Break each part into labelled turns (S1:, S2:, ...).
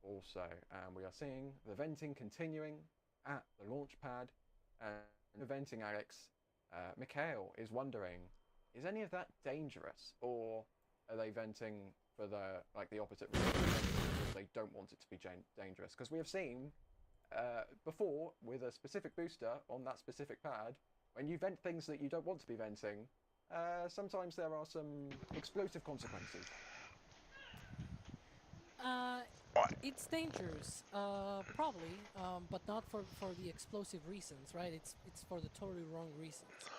S1: also, and we are seeing the venting continuing at the launch pad. And the venting, Alex, Mikhail is wondering, is any of that dangerous, or are they venting for the opposite reason, because they don't want it to be dangerous? Because we have seen before with a specific booster on that specific pad, when you vent things that you don't want to be venting, sometimes there are some explosive consequences.
S2: Uh,
S3: What?
S2: it's dangerous, probably, but not for the explosive reasons, right? It's for the totally wrong reasons.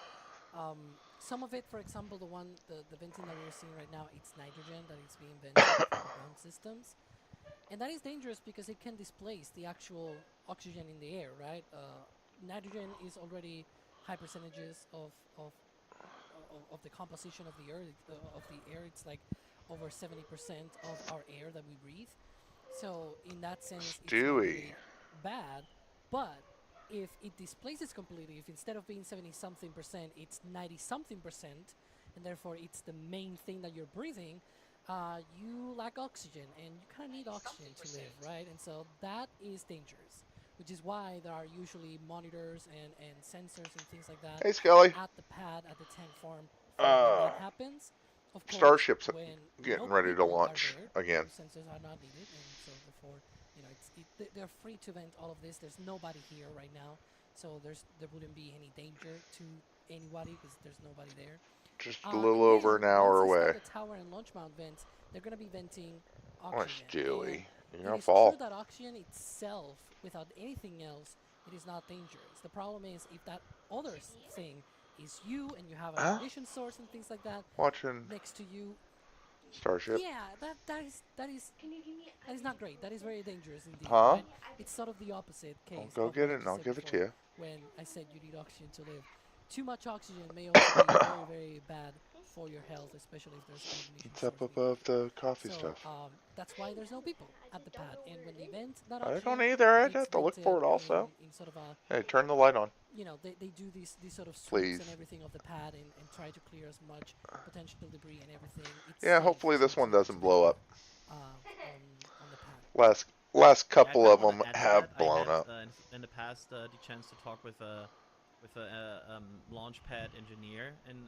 S2: Some of it, for example, the venting that we're seeing right now, it's nitrogen that is being vented from the ground systems, and that is dangerous because it can displace the actual oxygen in the air, right? Nitrogen is already high percentages of the composition of the earth of the air. It's like over 70% of our air that we breathe. So in that sense, it's not
S3: Stewie.
S2: really bad. But if it displaces completely, if instead of being 70 something percent, it's 90 something percent, and therefore it's the main thing that you're breathing, you lack oxygen, and you kind of need oxygen to live, right? And so that is dangerous, which is why there are usually monitors and sensors and things like that
S3: Hey, Skelly.
S2: at the pad, at the tank farm, for when
S3: Uh,
S2: that happens. Of course,
S3: Starship's
S2: when
S3: getting
S2: no
S3: ready to
S2: people are
S3: launch
S2: there,
S3: again.
S2: those sensors are not needed, and so therefore, they're free to vent all of this. There's nobody here right now, so there wouldn't be any danger to anybody because there's nobody there.
S3: Just a little
S2: And
S3: over
S2: then
S3: an
S2: once
S3: hour
S2: they start
S3: away.
S2: the tower and launch mount vents, they're going to be venting
S3: Oh,
S2: oxygen. And
S3: Stewie. You're
S2: it
S3: gonna
S2: is true
S3: fall.
S2: that oxygen itself, without anything else, it is not dangerous. The problem is if that other thing is you and you have an
S3: Huh?
S2: ignition source and things like that
S3: Watching
S2: next to you,
S3: Starship.
S2: yeah, that is not great. That is very dangerous indeed,
S3: Huh?
S2: right? It's sort of the opposite
S3: I'll
S2: case
S3: go
S2: of
S3: get
S2: what I
S3: it and
S2: just
S3: I'll
S2: said
S3: give it to
S2: before
S3: you.
S2: when I said you need oxygen to live. Too much oxygen may also be very, very bad for your health, especially if there's an ignition
S3: It's up
S2: source
S3: above
S2: nearby.
S3: the coffee
S2: So
S3: stuff.
S2: that's why there's no people at the pad. And when they vent that
S3: I don't
S2: oxygen,
S3: either. I'd
S2: it's
S3: have to look for
S2: vented
S3: it also.
S2: in sort of a,
S3: Hey, turn the light on,
S2: they do these sort of sweeps
S3: please.
S2: and everything of the pad and try to clear as much potential debris and everything. It's
S3: Yeah,
S2: safe
S3: hopefully this one
S2: to
S3: doesn't
S2: vent
S3: blow up.
S2: that on on the pad.
S3: Last
S4: Yeah, I
S3: couple
S4: kind of
S3: of
S4: want
S3: them
S4: to add to that.
S3: have
S4: I
S3: blown
S4: had
S3: up.
S4: in the past the chance to talk with a launch pad engineer in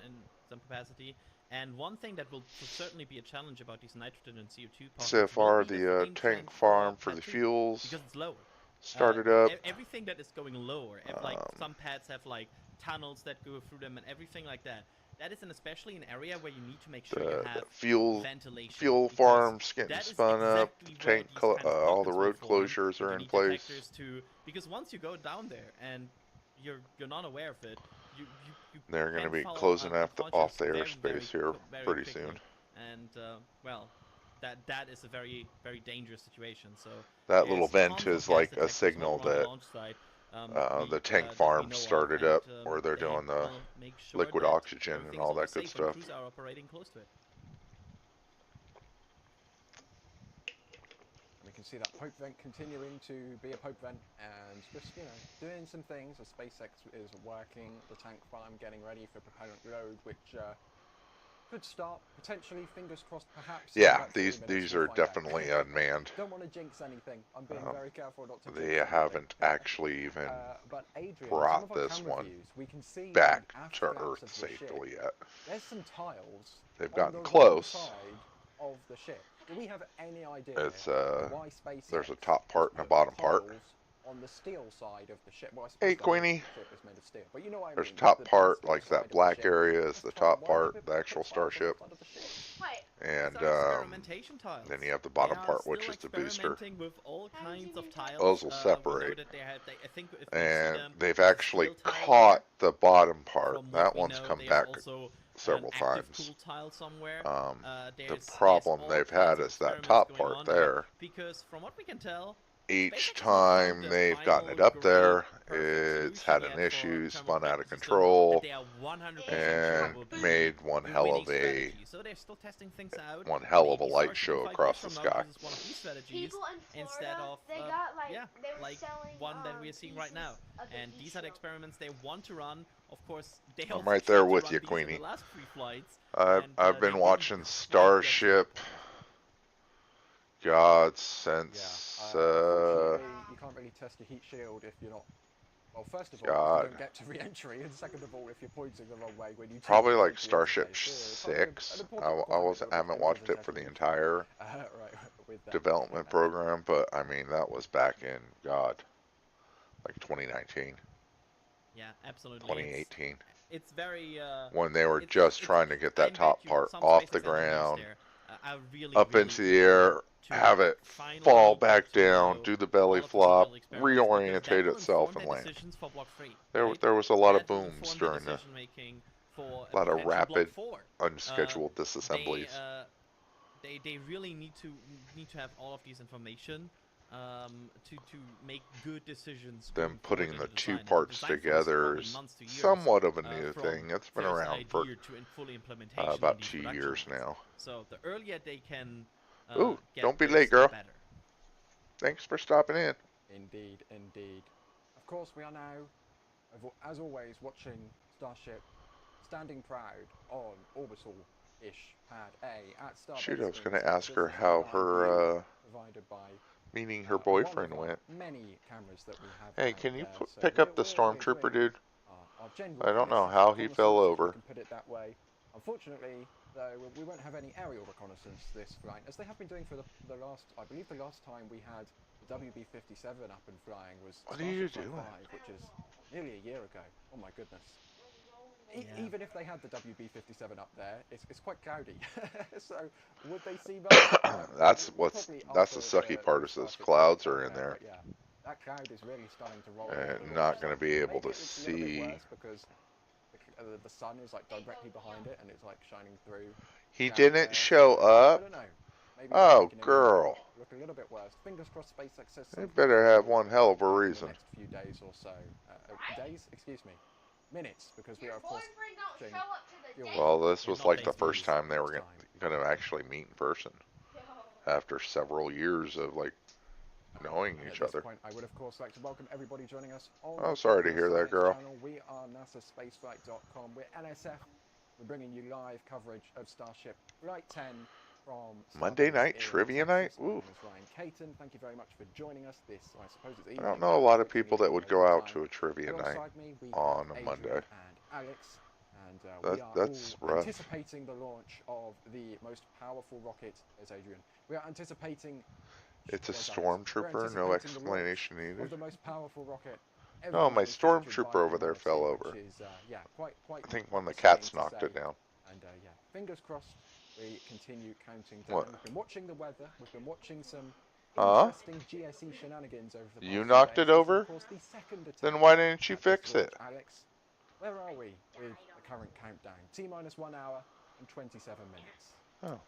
S4: some capacity. And one thing that will certainly be a challenge about these nitrogen and CO2
S3: So
S4: pockets will
S3: far,
S4: be the
S3: the
S4: freaking
S3: tank
S4: tank for
S3: farm for
S4: pad
S3: the
S4: 2
S3: fuels
S4: because it's lower.
S3: started up.
S4: Everything that is going lower, if like
S3: Um,
S4: some pads have like tunnels that go through them and everything like that. That is especially an area where you need to make sure you
S3: the
S4: have ventilation
S3: fuel
S4: because
S3: farms getting
S4: that is
S3: spun up.
S4: exactly
S3: The
S4: where
S3: tank,
S4: these kind of
S3: all the
S4: pockets will
S3: road
S4: form,
S3: closures
S4: and
S3: are
S4: you
S3: in
S4: need
S3: place.
S4: detectors to because once you go down there and you're not aware of it, you
S3: They're going to
S4: can
S3: be
S4: fall
S3: closing off
S4: unconscious
S3: the
S4: very
S3: airspace here
S4: very
S3: pretty soon.
S4: quickly, and well, that is a very dangerous situation. So
S3: That little
S4: there's
S3: vent
S4: tons of
S3: is
S4: gas
S3: like a
S4: detectors all
S3: signal
S4: around the
S3: that
S4: launch site
S3: the
S4: we
S3: tank
S4: that we
S3: farm
S4: know of,
S3: started
S4: and
S3: up where they're
S4: they
S3: doing the
S4: will make sure
S3: liquid
S4: that
S3: oxygen and
S4: everything is
S3: all
S4: always
S3: that good
S4: safe when
S3: stuff.
S4: crews are operating close to it.
S1: And we can see that Pope vent continuing to be a Pope vent and just, doing some things as SpaceX is working the tank farm, getting ready for propellant load, which could start potentially, fingers crossed, perhaps in
S3: Yeah,
S1: about 40 minutes.
S3: these
S1: We'll
S3: are
S1: find out.
S3: definitely unmanned.
S1: Don't want to jinx anything. I'm being
S3: Um,
S1: very careful not to
S3: they
S1: jinx anything.
S3: haven't actually even
S1: But Adrian, some of
S3: brought
S1: our
S3: this
S1: camera
S3: one
S1: views, we can see the
S3: back
S1: aft
S3: to
S1: flaps
S3: Earth
S1: of the ship.
S3: safely yet.
S1: There's some tiles
S3: They've
S1: on
S3: gotten
S1: the wrong
S3: close.
S1: side of the ship. Do we have any idea
S3: It's
S1: why
S3: there's a
S1: SpaceX
S3: top
S1: has
S3: part and a
S1: put
S3: bottom part.
S1: tiles on the steel side of the ship? Well, I
S3: Hey,
S1: suppose the whole
S3: Queenie.
S1: ship is made of steel, but you know what I
S3: There's a
S1: mean.
S3: top
S1: The
S3: part,
S1: steel
S3: like that
S1: side of the
S3: black
S1: ship
S3: area is
S1: has
S3: the
S1: tile.
S3: top
S1: Why have they
S3: part, the actual
S1: put tiles on the
S3: Starship.
S1: side of the ship?
S4: These
S3: And
S4: are experimentation
S3: then
S4: tiles.
S3: you have the
S4: They
S3: bottom
S4: are
S3: part, which
S4: still
S3: is the booster.
S4: experimenting with all kinds of
S3: Those
S4: tiles.
S3: will
S4: We know
S3: separate.
S4: that they have. I think if you see
S3: And
S4: them,
S3: they've
S4: there's a
S3: actually
S4: steel tile
S3: caught
S4: there.
S3: the bottom part.
S4: From what
S3: That
S4: we
S3: one's
S4: know,
S3: come
S4: there's
S3: back
S4: also an
S3: several
S4: active
S3: times.
S4: cool tile somewhere.
S3: The
S4: There's
S3: problem
S4: all
S3: they've had
S4: kinds of
S3: is that
S4: experiments
S3: top
S4: going
S3: part
S4: on there
S3: there.
S4: because from what we can tell,
S3: Each
S4: SpaceX has not found
S3: time
S4: the
S3: they've gotten it
S4: final
S3: up
S4: great
S3: there,
S4: perfect
S3: it's
S4: solution
S3: had an
S4: yet for
S3: issue,
S4: thermal
S3: spun out of
S4: compression system that
S3: control,
S4: they are 100% sure
S3: and
S4: will be
S3: made one
S4: the
S3: hell
S4: winning
S3: of a
S4: strategy. So they're still testing things out. Maybe
S3: light
S4: Starship in
S3: show
S4: 5 years
S3: across the
S4: from now
S3: sky.
S4: uses one of these strategies instead of yeah, like one that we are seeing right now. And these are the experiments they want to run. Of course, they
S3: I'm
S4: also
S3: right there
S4: tried to
S3: with
S4: run
S3: you,
S4: these in the
S3: Queenie.
S4: last 3 flights,
S3: I've
S4: and
S3: I've
S4: they
S3: been
S4: didn't
S3: watching
S4: quite get to that
S3: Starship
S4: point.
S3: God,
S1: Yeah.
S3: since
S1: Unfortunately, you can't really test your heat shield if you're not. Well, first of all, if you
S3: God,
S1: don't get to re-entry, and second of all, if you're pointing the wrong way when you do
S3: probably
S1: get
S3: like
S1: to the
S3: Starship
S1: interface. So it's kind of an
S3: 6.
S1: important
S3: I
S1: requirement
S3: wasn't, I haven't watched
S1: isn't
S3: it
S1: it,
S3: for
S1: for
S3: the
S1: you?
S3: entire
S1: Right, with them.
S3: development program, but I mean that was back in God, like 2019,
S4: Yeah, absolutely.
S3: 2018,
S4: It's very
S3: when they were
S4: it's
S3: just trying to get
S4: I
S3: that
S4: bet
S3: top
S4: you
S3: part
S4: some
S3: off the
S4: SpaceX engineers
S3: ground,
S4: there are really
S3: up
S4: really
S3: into the
S4: eager
S3: air,
S4: to
S3: have it fall
S4: finally get
S3: back
S4: to
S3: down,
S4: know
S3: do the belly
S4: all of these
S3: flop,
S4: detailed experiments because that
S3: reorientate
S4: will inform
S3: itself,
S4: their
S3: and land.
S4: decisions for Block 3,
S3: There,
S4: right?
S3: there was a lot of
S4: That will
S3: booms
S4: inform their
S3: during the,
S4: decision making for a
S3: a lot of
S4: potential Block
S3: rapid
S4: 4. Uh,
S3: unscheduled
S4: they
S3: disassemblies.
S4: uh, they really need to have all of these information to make good decisions moving
S3: Them
S4: forward
S3: putting
S4: in
S3: the
S4: the
S3: two
S4: design. And the
S3: parts
S4: design phase is
S3: together
S4: probably
S3: is
S4: months to years
S3: somewhat of a new
S4: from
S3: thing. It's been
S4: first
S3: around for
S4: idea to in full implementation on
S3: about
S4: these
S3: 2
S4: production
S3: years
S4: lines.
S3: now.
S4: So the earlier they can
S3: Ooh,
S4: get
S3: don't be late,
S4: this, the
S3: girl.
S4: better.
S3: Thanks for stopping in.
S1: Indeed, indeed. Of course, we are now, as always, watching Starship standing proud on orbital-ish pad A at
S3: Shoot, I
S1: Starbase
S3: was going to
S1: Community.
S3: ask
S1: This
S3: her
S1: is
S3: how
S1: live view
S3: her
S1: provided by
S3: meeting her
S1: one
S3: boyfriend
S1: of our
S3: went.
S1: many cameras that we have
S3: Hey,
S1: out
S3: can you
S1: there. So
S3: pick up the
S1: we're
S3: stormtrooper,
S1: doing
S3: dude?
S1: our general
S3: I don't know
S1: NSS
S3: how he fell
S1: reconnaissance, if we
S3: over.
S1: can put it that way. Unfortunately, though, we won't have any aerial reconnaissance this flight, as they have been doing for the last, I believe the last time we had the WB-57 up and flying was
S3: What are you
S1: Starship Flight
S3: doing?
S1: 5, which is nearly a year ago. Oh my goodness.
S4: Yeah.
S1: Even if they had the WB-57 up there, it's quite cloudy. So would they see much? No.
S3: That's
S1: We'll
S3: what's
S1: probably
S3: that's the
S1: after
S3: sucky part
S1: the
S3: is those
S1: Starship
S3: clouds
S1: flight
S3: are in
S1: out
S3: there.
S1: but yeah, that cloud is really starting to roll over the launch
S3: Not going to
S1: site.
S3: be able
S1: Maybe
S3: to
S1: it looks a little bit
S3: see.
S1: worse because the sun is like directly behind it and it's like shining through
S3: He
S1: cloud
S3: didn't
S1: there.
S3: show
S1: So I
S3: up?
S1: don't know. Maybe that's
S3: Oh,
S1: making it
S3: girl.
S1: look a little bit worse. Fingers crossed SpaceX says
S3: They
S1: something
S3: better have
S1: official
S3: one hell of a
S1: in the
S3: reason.
S1: next few days or so. Days? Excuse me. Minutes, because we are of course watching
S3: Well, this
S4: Yeah,
S3: was
S4: not
S3: like the
S4: days,
S3: first
S4: minutes.
S3: time they were
S1: time.
S3: going to actually meet in person after several years of like knowing
S1: And at
S3: each
S1: this
S3: other.
S1: point, I would of course like to welcome everybody joining us on
S3: Oh,
S1: the
S3: sorry to
S1: popular
S3: hear that,
S1: science
S3: girl.
S1: channel. We are NASAspaceflight.com. We're NSF. We're bringing you live coverage of Starship Flight 10 from
S3: Monday
S1: Starbase
S3: night
S1: in
S3: trivia night?
S1: Texas. My
S3: Ooh.
S1: name is Ryan Caton. Thank you very much for joining us this, I suppose it's
S3: I
S1: evening
S3: don't know a
S1: now,
S3: lot of
S1: it's an
S3: people that
S1: evening
S3: would go
S1: local
S3: out
S1: time.
S3: to a trivia night
S1: Alongside me, we have
S3: on a
S1: Adrian
S3: Monday.
S1: and Alex. And we are
S3: That's
S1: all
S3: rough.
S1: anticipating the launch of the most powerful rocket. There's Adrian. We are anticipating
S3: It's a
S1: There's Alex. We're
S3: stormtrooper, no
S1: anticipating the launch
S3: explanation
S1: of
S3: needed.
S1: the most powerful rocket ever
S3: No, my
S1: manufactured by
S3: stormtrooper over there fell
S1: humanity,
S3: over.
S1: which is yeah, quite
S3: I think one of the
S1: something
S3: cats
S1: to
S3: knocked
S1: say.
S3: it down.
S1: And yeah, fingers crossed. We continue counting down.
S3: What?
S1: We've been watching the weather. We've been watching some
S3: Huh?
S1: interesting GSE shenanigans over the past
S3: You
S1: few
S3: knocked
S1: days.
S3: it
S1: This is,
S3: over?
S1: of course, the second attempt
S3: Then why didn't you
S1: at this
S3: fix
S1: launch.
S3: it?
S1: Alex, where are we with the current countdown? T-minus 1 hour and 27 minutes.
S3: Oh.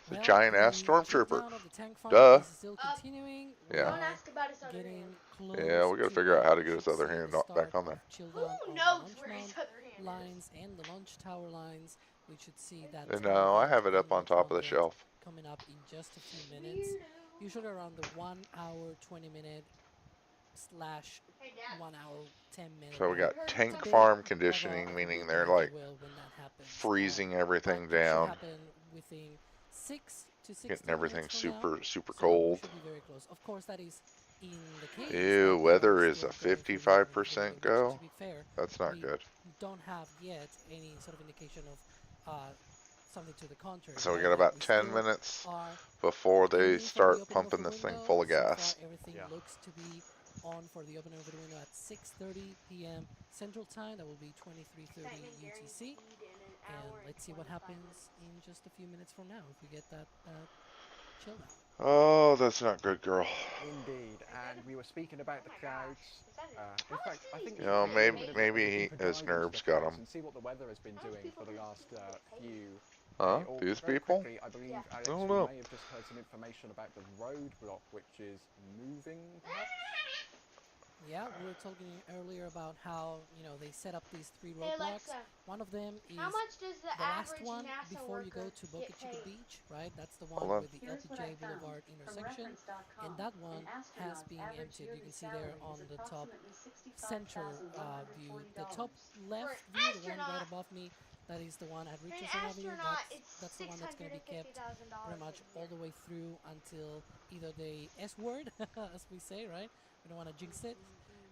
S3: The
S2: Well,
S3: giant ass
S2: the
S3: stormtrooper.
S2: countdown of the tank farm
S3: Duh.
S2: is still continuing. We
S3: Yeah.
S5: Don't
S2: are
S5: ask about his other
S2: getting
S5: hand.
S2: close
S3: Yeah, we gotta
S2: to
S3: figure out
S2: what
S3: how to
S2: we
S3: get his
S2: should
S3: other
S2: see
S3: hand
S2: the
S3: back
S2: start
S3: on there.
S2: of chill
S5: Who
S2: down on the
S5: knows
S2: launch
S5: where his
S2: mount
S5: other hand
S2: lines and the launch tower lines. We should see that
S3: No, I
S2: event
S3: have it up
S2: and
S3: on
S2: launch
S3: top of the
S2: rocket
S3: shelf.
S2: coming up in just a few
S5: is?
S2: minutes.
S5: Weirdo.
S2: Usually around the 1 hour 20 minute slash
S5: Hey, Dad.
S2: 1 hour 10 minute
S3: So we
S2: mark.
S3: got
S5: Heard
S3: tank
S5: something.
S3: farm
S2: Of
S3: conditioning,
S2: a
S3: meaning
S2: big
S3: they're
S2: deal, if
S3: like
S2: you will, when that happens.
S3: freezing
S2: But
S3: everything
S2: it should
S3: down,
S2: happen within 6 to 16
S3: getting
S2: minutes
S3: everything
S2: from now.
S3: super
S2: So we
S3: cold.
S2: should be very close. Of course, that is in the case
S3: Ew,
S2: that we are
S3: weather is
S2: still
S3: a
S2: going through the opening
S3: 55%
S2: ceremony, which,
S3: go.
S2: to be fair,
S3: That's not
S2: we
S3: good.
S2: don't have yet any sort of indication of something to the contrary,
S3: So we
S2: right?
S3: got
S2: Like
S3: about
S2: we
S3: 10
S2: still
S3: minutes
S2: are
S3: before they
S2: aiming for the
S3: start
S2: opening of
S3: pumping
S2: the
S3: this thing
S2: window.
S3: full of
S2: So far,
S3: gas.
S2: everything
S1: Yeah.
S2: looks to be on for the opening of the window at 6:30 p.m. Central Time. That will be 23:30 UTC. And let's see what happens in just a few minutes from now if we get that chill down.
S3: Oh, that's not good, girl.
S1: Indeed, and we were speaking about the clouds. In fact, I think we
S3: You
S1: should
S3: know,
S1: take a little bit of
S3: maybe
S1: a deeper
S3: his
S1: dive
S3: nerves
S1: into the
S3: got
S1: clouds
S3: him.
S1: and see what the weather has been doing for the last few.
S3: Huh?
S1: Or
S3: These
S1: very
S3: people?
S1: quickly, I believe,
S5: Yeah.
S1: Alex,
S3: I don't
S1: we
S3: know.
S1: may have just heard some information about the roadblock, which is moving, perhaps.
S2: Yeah, we were talking earlier about how, they set up these 3
S5: Hey,
S2: roadblocks.
S5: Alexa.
S2: One of them is
S5: How much does the
S2: the last
S5: average
S2: one
S5: NASA
S2: before you go
S5: worker
S2: to Boca
S5: get
S2: Chica
S5: paid?
S2: Beach, right? That's the
S3: Hold
S2: one
S3: on.
S2: with the
S6: Here's what I
S2: LBJ
S6: found
S2: Boulevard
S6: from
S2: intersection.
S6: reference.com.
S2: And that
S6: An
S2: one has
S6: astronaut's
S2: been
S6: average
S2: emptied. You
S6: yearly
S2: can see there
S6: salary
S2: on
S6: is
S2: the top
S6: approximately
S2: center view. The top
S6: $65,140.
S2: left
S5: For an
S2: view, the one right
S5: astronaut.
S2: above me, that is the one at
S5: For an
S2: Richardson Avenue.
S5: astronaut, it's
S2: That's the one that's going to be kept pretty
S5: $650,000
S2: much all the way through until either the S word, as we say, right? We don't want to jinx it,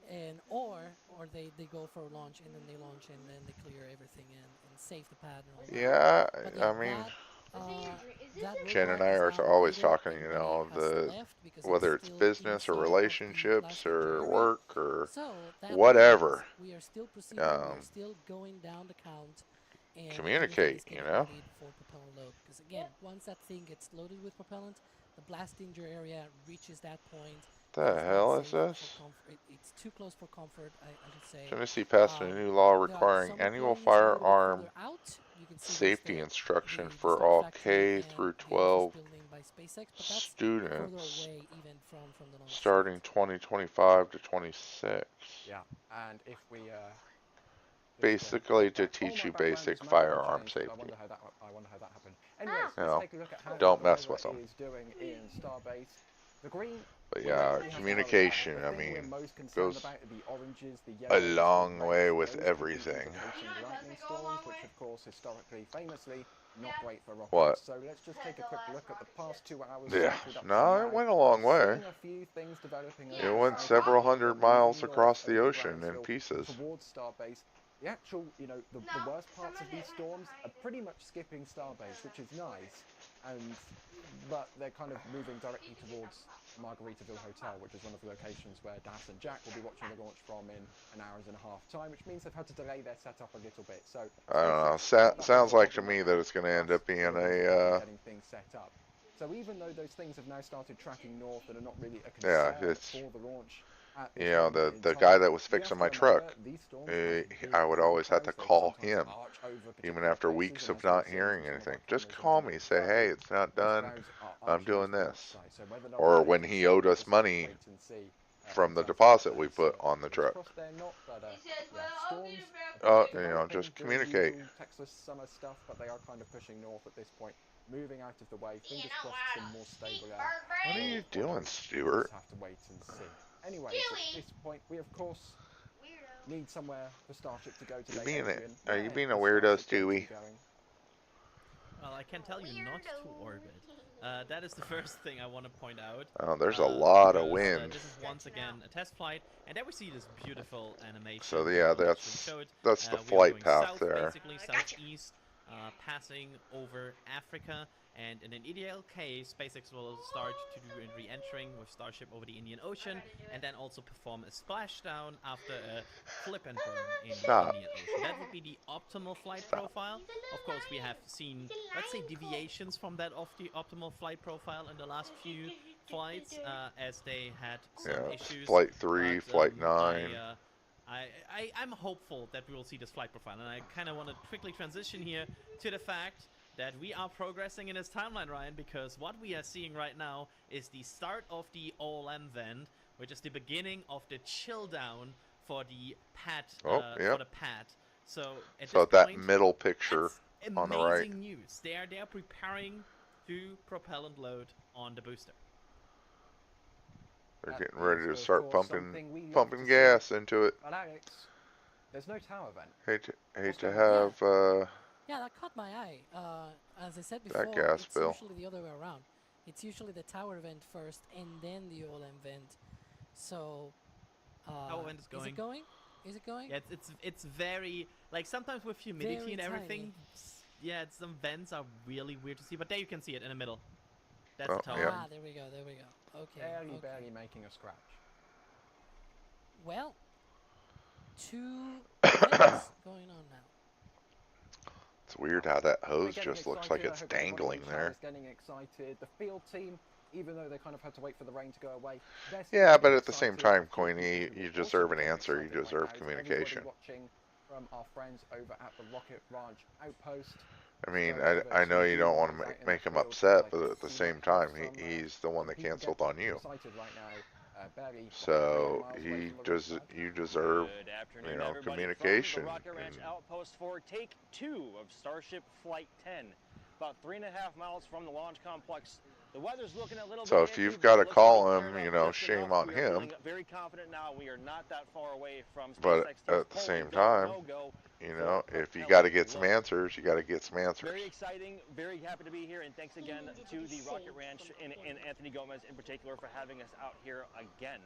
S2: and or they go for a launch and then they launch and then they clear everything and save the pad and all that.
S3: Yeah,
S2: But
S3: I
S2: yeah,
S3: mean,
S5: Is this
S2: that
S5: your
S3: Jen and
S2: roadmap
S3: I
S2: is
S3: are
S2: now
S3: always
S2: completed.
S3: talking, you
S2: Everybody
S3: know,
S2: has left because it's
S3: whether it's
S2: still
S3: business or
S2: inside of the
S3: relationships
S2: blast danger
S3: or
S2: area.
S3: work or
S2: So that means
S3: whatever.
S2: we are still proceeding. We are
S3: Um,
S2: still going down the count, and everything
S3: communicate,
S2: is
S3: you
S2: getting
S3: know?
S2: ready for propellant load. Because again, once that thing gets loaded with propellant, the blast danger area reaches that point. It
S3: The
S2: is not
S3: hell is
S2: safe for
S3: this?
S2: comfort. It's too close for comfort, I should say.
S3: Tennessee passed a
S2: Um,
S3: new law
S2: there are
S3: requiring
S2: some
S3: annual
S2: employees a little bit further
S3: firearm
S2: out. You can see there's
S3: safety instruction
S2: the
S3: for
S2: start
S3: all
S2: factory
S3: K
S2: and
S3: through
S2: the office
S3: 12
S2: building by SpaceX, but that's further
S3: students
S2: away even from the launch
S3: starting
S2: site.
S3: 2025 to 26.
S1: Yeah, and if we just
S3: Basically to
S1: oh,
S3: teach
S1: my
S3: you
S1: background
S3: basic
S1: just magically
S3: firearm
S1: changed.
S3: safety.
S1: I wonder how that happened. Anyways,
S3: You
S1: let's
S3: know,
S1: take a look at how
S3: don't
S1: the
S3: mess
S1: weather
S3: with them.
S1: is doing in Starbase. The green,
S3: But
S1: we don't
S3: yeah,
S1: really have to worry about it.
S3: communication,
S1: The
S3: I
S1: thing we're
S3: mean,
S1: most concerned
S3: goes
S1: about are the oranges, the
S3: a
S1: yellows, the
S3: long way
S1: reds.
S3: with
S1: Those could be
S3: everything.
S1: indicating lightning storms, which of course historically, famously, not great for
S3: What?
S1: rockets. So let's just take a quick look at the past 2 hours
S3: Yeah.
S1: cycled up to
S3: No, it
S1: now.
S3: went a long way.
S1: Seeing a few things developing
S3: It
S1: over
S3: went
S1: the side
S3: several
S1: of the
S3: hundred
S1: moving
S3: miles
S1: north
S3: across the
S1: over
S3: ocean in
S1: Brownsville
S3: pieces.
S1: towards Starbase. The actual, the worst parts of these storms are pretty much skipping Starbase, which is nice, but they're kind of moving directly towards Margaritaville Hotel, which is one of the locations where Das and Jack will be watching the launch from in an hour's and a half time, which means they've had to delay their setup a little bit. So
S3: I don't know.
S1: SpaceX, that was
S3: Sounds
S1: a
S3: like to
S1: bottleneck
S3: me that it's going to end
S1: for us
S3: up being
S1: humans regarding
S3: a,
S1: getting things set up. So even though those things have now started tracking north and are not really a
S3: yeah,
S1: concern
S3: it's,
S1: for the launch at
S3: you
S1: this
S3: know,
S1: moment in
S3: the guy
S1: time,
S3: that was
S1: we have
S3: fixing
S1: to
S3: my
S1: remember
S3: truck,
S1: these storms have big
S3: I would always have to
S1: outflows. They will
S3: call
S1: sometimes
S3: him,
S1: arch over
S3: even
S1: particular
S3: after
S1: places,
S3: weeks
S1: and
S3: of
S1: as we'll
S3: not
S1: see
S3: hearing
S1: from some of
S3: anything.
S1: our
S3: Just
S1: cameras
S3: call
S1: around
S3: me,
S1: the
S3: say,
S1: globe,
S3: hey, it's not
S1: these
S3: done.
S1: clouds are
S3: I'm
S1: arching
S3: doing
S1: into the launch
S3: this.
S1: site. So whether they'll
S3: Or
S1: delay
S3: when
S1: this,
S3: he owed
S1: we'll
S3: us
S1: just have to
S3: money
S1: wait and see
S3: from
S1: in
S3: the
S1: terms of what
S3: deposit we
S1: those
S3: put on the
S1: fingers
S3: truck.
S1: crossed they're not, but yeah, storms
S3: You know,
S1: developing
S3: just
S1: doing the
S3: communicate.
S1: usual Texas summer stuff, but they are kind of pushing north at this point, moving out of the way. Fingers crossed, some more stable air
S3: What are
S1: will
S3: you
S1: follow.
S3: doing,
S1: We'll
S3: Stuart?
S1: just have to wait and see. Anyways, at this point, we of course need somewhere for Starship to go today, Adrian.
S3: Are you
S1: Where
S3: being a
S1: is
S3: weirdo,
S1: Starship going to be
S3: Stewie?
S1: going?
S4: Well, I can tell you not to orbit. That is the first thing I want to point out.
S3: Oh, there's a lot of
S4: Because
S3: wind.
S4: this is once again a test flight, and there we see this beautiful animation.
S3: So
S4: that
S3: yeah,
S4: I'll actually show it.
S3: that's the
S4: We are
S3: flight
S4: going
S3: path
S4: south,
S3: there.
S4: basically southeast, passing over Africa. And in an ideal case, SpaceX will start to do a re-entering with Starship over the Indian Ocean, and then also perform a splashdown after a flip and burn in
S3: Stop.
S4: the Indian Ocean. That would be the optimal flight profile. Of course, we have seen, let's say, deviations from that of the optimal flight profile in the last few flights, as they had some issues.
S3: Flight 3,
S4: but,
S3: Flight 9.
S4: I'm hopeful that we will see this flight profile, and I kind of want to quickly transition here to the fact that we are progressing in this timeline, Ryan, because what we are seeing right now is the start of the OLM vent, which is the beginning of the chill down for the pad. For the pad. So at this
S3: that
S4: point,
S3: middle picture
S4: that's
S3: on the right.
S4: amazing news. They are preparing to propellant load on the booster.
S3: They're
S1: That
S3: getting ready
S1: is,
S3: to
S1: of
S3: start
S1: course, something we love
S3: pumping
S1: to
S3: gas
S1: see.
S3: into it.
S1: But Alex, there's no tower vent.
S3: Hate to have
S2: Yeah, that caught my eye. As I said
S3: that
S2: before,
S3: gas
S2: it's
S3: bill.
S2: usually the other way around. It's usually the tower vent first and then the OLM vent. So,
S4: How vent is going?
S2: Is it going? Is it going?
S4: Yeah, it's very, like, sometimes with humidity
S2: Very
S4: and everything.
S2: tiny.
S4: Some vents are really weird to see, but there you can see it in the middle. That's
S3: Oh,
S4: the tower.
S3: yeah.
S2: Ah, there we go. There we go. Okay.
S1: Barely making a scratch.
S2: Well, 2 vents going on now.
S3: It's weird how that hose
S1: We're getting
S3: just looks like
S1: excited. I
S3: it's
S1: hope everybody
S3: dangling
S1: in chat
S3: there.
S1: is getting excited. The field team, even though they kind of had to wait for the rain to go away.
S3: Yeah, but at the same
S1: excited.
S3: time, Queenie, you deserve an answer. You deserve communication.
S1: Watching from our friends over at the Rocket Ranch Outpost.
S3: I mean,
S1: So
S3: I know you don't want to
S1: right in
S3: make
S1: the
S3: him
S1: field,
S3: upset,
S1: like
S3: but
S1: to
S3: at the
S1: see
S3: same
S1: that
S3: time,
S1: some,
S3: he's the one that
S1: people
S3: canceled
S1: get
S3: on you.
S1: excited right now. Barely,
S3: So
S1: 300 miles away
S3: he
S1: from the
S3: does.
S1: launch pad.
S3: You deserve,
S6: Good afternoon,
S3: you know,
S6: everybody,
S3: communication.
S6: from the Rocket Ranch
S3: and
S6: Outpost for take 2 of Starship Flight 10. About 3.5 miles from the launch complex, The weather's looking a little
S3: So
S6: bit
S3: if
S6: iffy,
S3: you've
S6: but
S3: got
S6: it
S3: to
S6: looks like
S3: call
S6: we
S3: him,
S6: cleared
S3: you
S6: up
S3: know,
S6: just
S3: shame
S6: enough.
S3: on
S6: We are
S3: him.
S6: feeling very confident now. We are not that far away from
S3: But
S6: SpaceX
S3: at the
S6: holy
S3: same
S6: go,
S3: time,
S6: no-go
S3: you
S6: for
S3: know, if you got to
S6: propellant
S3: get some
S6: loading.
S3: answers, you got to get some answers.
S6: Very exciting, very happy to be here, and thanks again to the Rocket Ranch and Anthony Gomez in particular for having us out here again.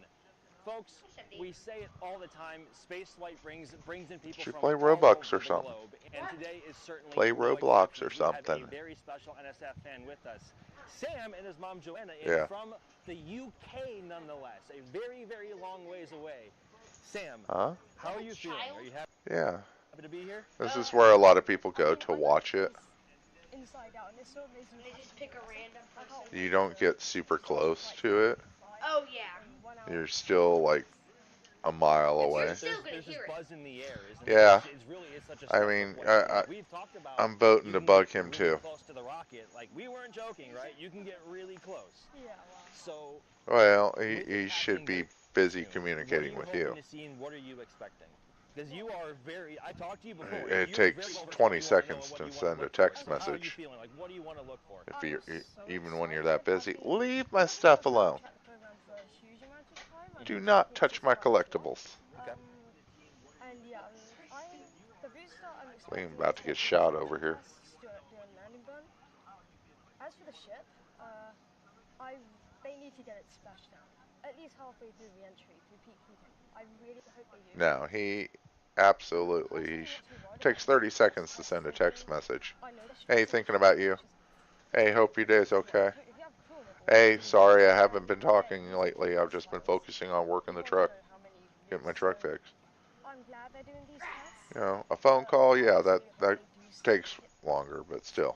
S6: Folks, we say it all the time, spaceflight brings in people
S3: Should
S6: from
S3: play
S6: all
S3: Roblox
S6: over
S3: or
S6: the
S3: something.
S6: globe, and today is certainly
S3: Play
S6: no
S3: Roblox or
S6: exception. We have
S3: something.
S6: a very special NSF fan with us, Sam and his mom Joanna,
S3: Yeah.
S6: from the UK nonetheless, a very, very long ways away. Sam,
S3: Huh?
S6: how are you feeling? Are you happy
S3: Yeah.
S6: to be here?
S3: This is where a lot of people go to watch it.
S5: Inside out, and it's so amazing. They just pick a random person.
S3: You don't get super close to it.
S5: Oh yeah.
S3: You're still like a mile away.
S5: You're still gonna
S6: There's this
S5: hear it.
S6: buzz in the air, isn't
S3: Yeah.
S6: it? It's really such a
S3: I
S6: special
S3: mean,
S6: place to be. We've talked about
S3: I'm voting
S6: you
S3: to
S6: can
S3: bug
S6: get
S3: him
S6: really
S3: too.
S6: close to the rocket. Like, we weren't joking, right? You can get really close.
S5: Yeah.
S6: So
S3: Well,
S6: with it
S3: he should
S6: happening
S3: be
S6: very
S3: busy
S6: soon,
S3: communicating with
S6: what are you
S3: you.
S6: hoping to see, and what are you expecting? Because you are very. I talked to you before.
S3: It
S6: You're
S3: takes
S6: very well versed
S3: 20
S6: in what you wanna know
S3: seconds
S6: and what
S3: to
S6: you wanna
S3: send a
S6: look for.
S3: text
S6: So how are you
S3: message.
S6: feeling? Like, what do you want to look for?
S3: If you even when you're that busy, leave my stuff alone. Do not touch my collectibles.
S6: Okay.
S5: And yeah, the booster I'm
S3: Liam about to get shot over here.
S5: doing landing burn. As for the ship, they need to get it splashed down. At least halfway through the entry, through peak heating. I really hope they do.
S3: No, he absolutely takes 30 seconds to send a text message. Hey, thinking about you. Hey, hope your day's okay. Hey, sorry I haven't been talking lately. I've just been focusing on working the truck, getting my truck fixed.
S5: I'm glad they're doing these tests.
S3: You know, a phone call, yeah, that takes longer, but still.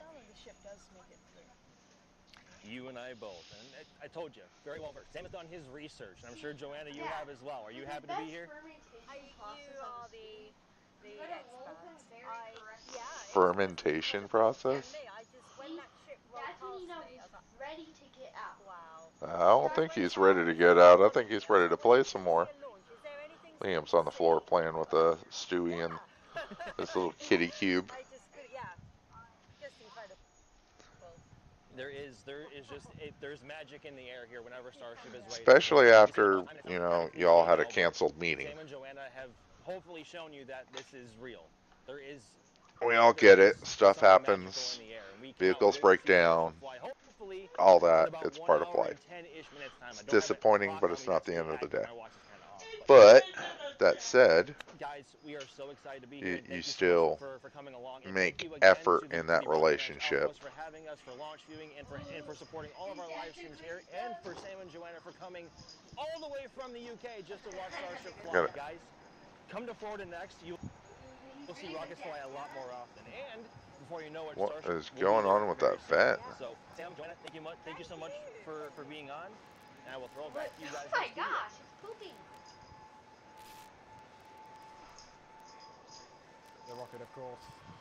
S6: You and I both, and I told you, very well versed. Sam has done his research, and I'm sure Joanna, you have as well. Are you happy to be here?
S7: You are the experts.
S3: Fermentation process?
S7: I just, when that ship rolled
S5: That's when you know
S7: past me, I was
S5: he's ready to get out.
S7: like, wow.
S3: I don't think he's ready to get out. I think he's ready to play some more. Liam's on the floor playing with Stewie and this little kitty cube.
S7: Just incredible.
S6: There's magic in the air here whenever Starship is ready.
S3: Especially after, you know, y'all had a canceled meeting.
S6: Sam and Joanna have hopefully shown you that this is real. There is.
S3: We all get it. Stuff happens. Vehicles break down. All that. It's part of life. It's disappointing, but it's not the end of the day. But that said,
S6: guys, we are so excited to be here.
S3: you still
S6: for coming along. And
S3: make
S6: thank you again
S3: effort
S6: to the-
S3: in
S6: to
S3: that
S6: the Rocket Ranch
S3: relationship.
S6: Outpost for having us, for launch viewing, and for supporting all of our live streams here, and for Sam and Joanna for coming all the way from the UK just to watch Starship fly.
S3: Got it.
S6: Guys, come to Florida next. You'll see rockets fly a lot more often. And before you know it,
S3: What
S6: Starship
S3: is
S6: will be
S3: going
S6: there
S3: on with
S6: very
S3: that
S6: soon.
S3: vent?
S6: So, Sam, Joanna, thank you so much for being on. And I will throw it back to you guys.
S5: Oh my gosh, it's pooping.
S1: The rocket, of course,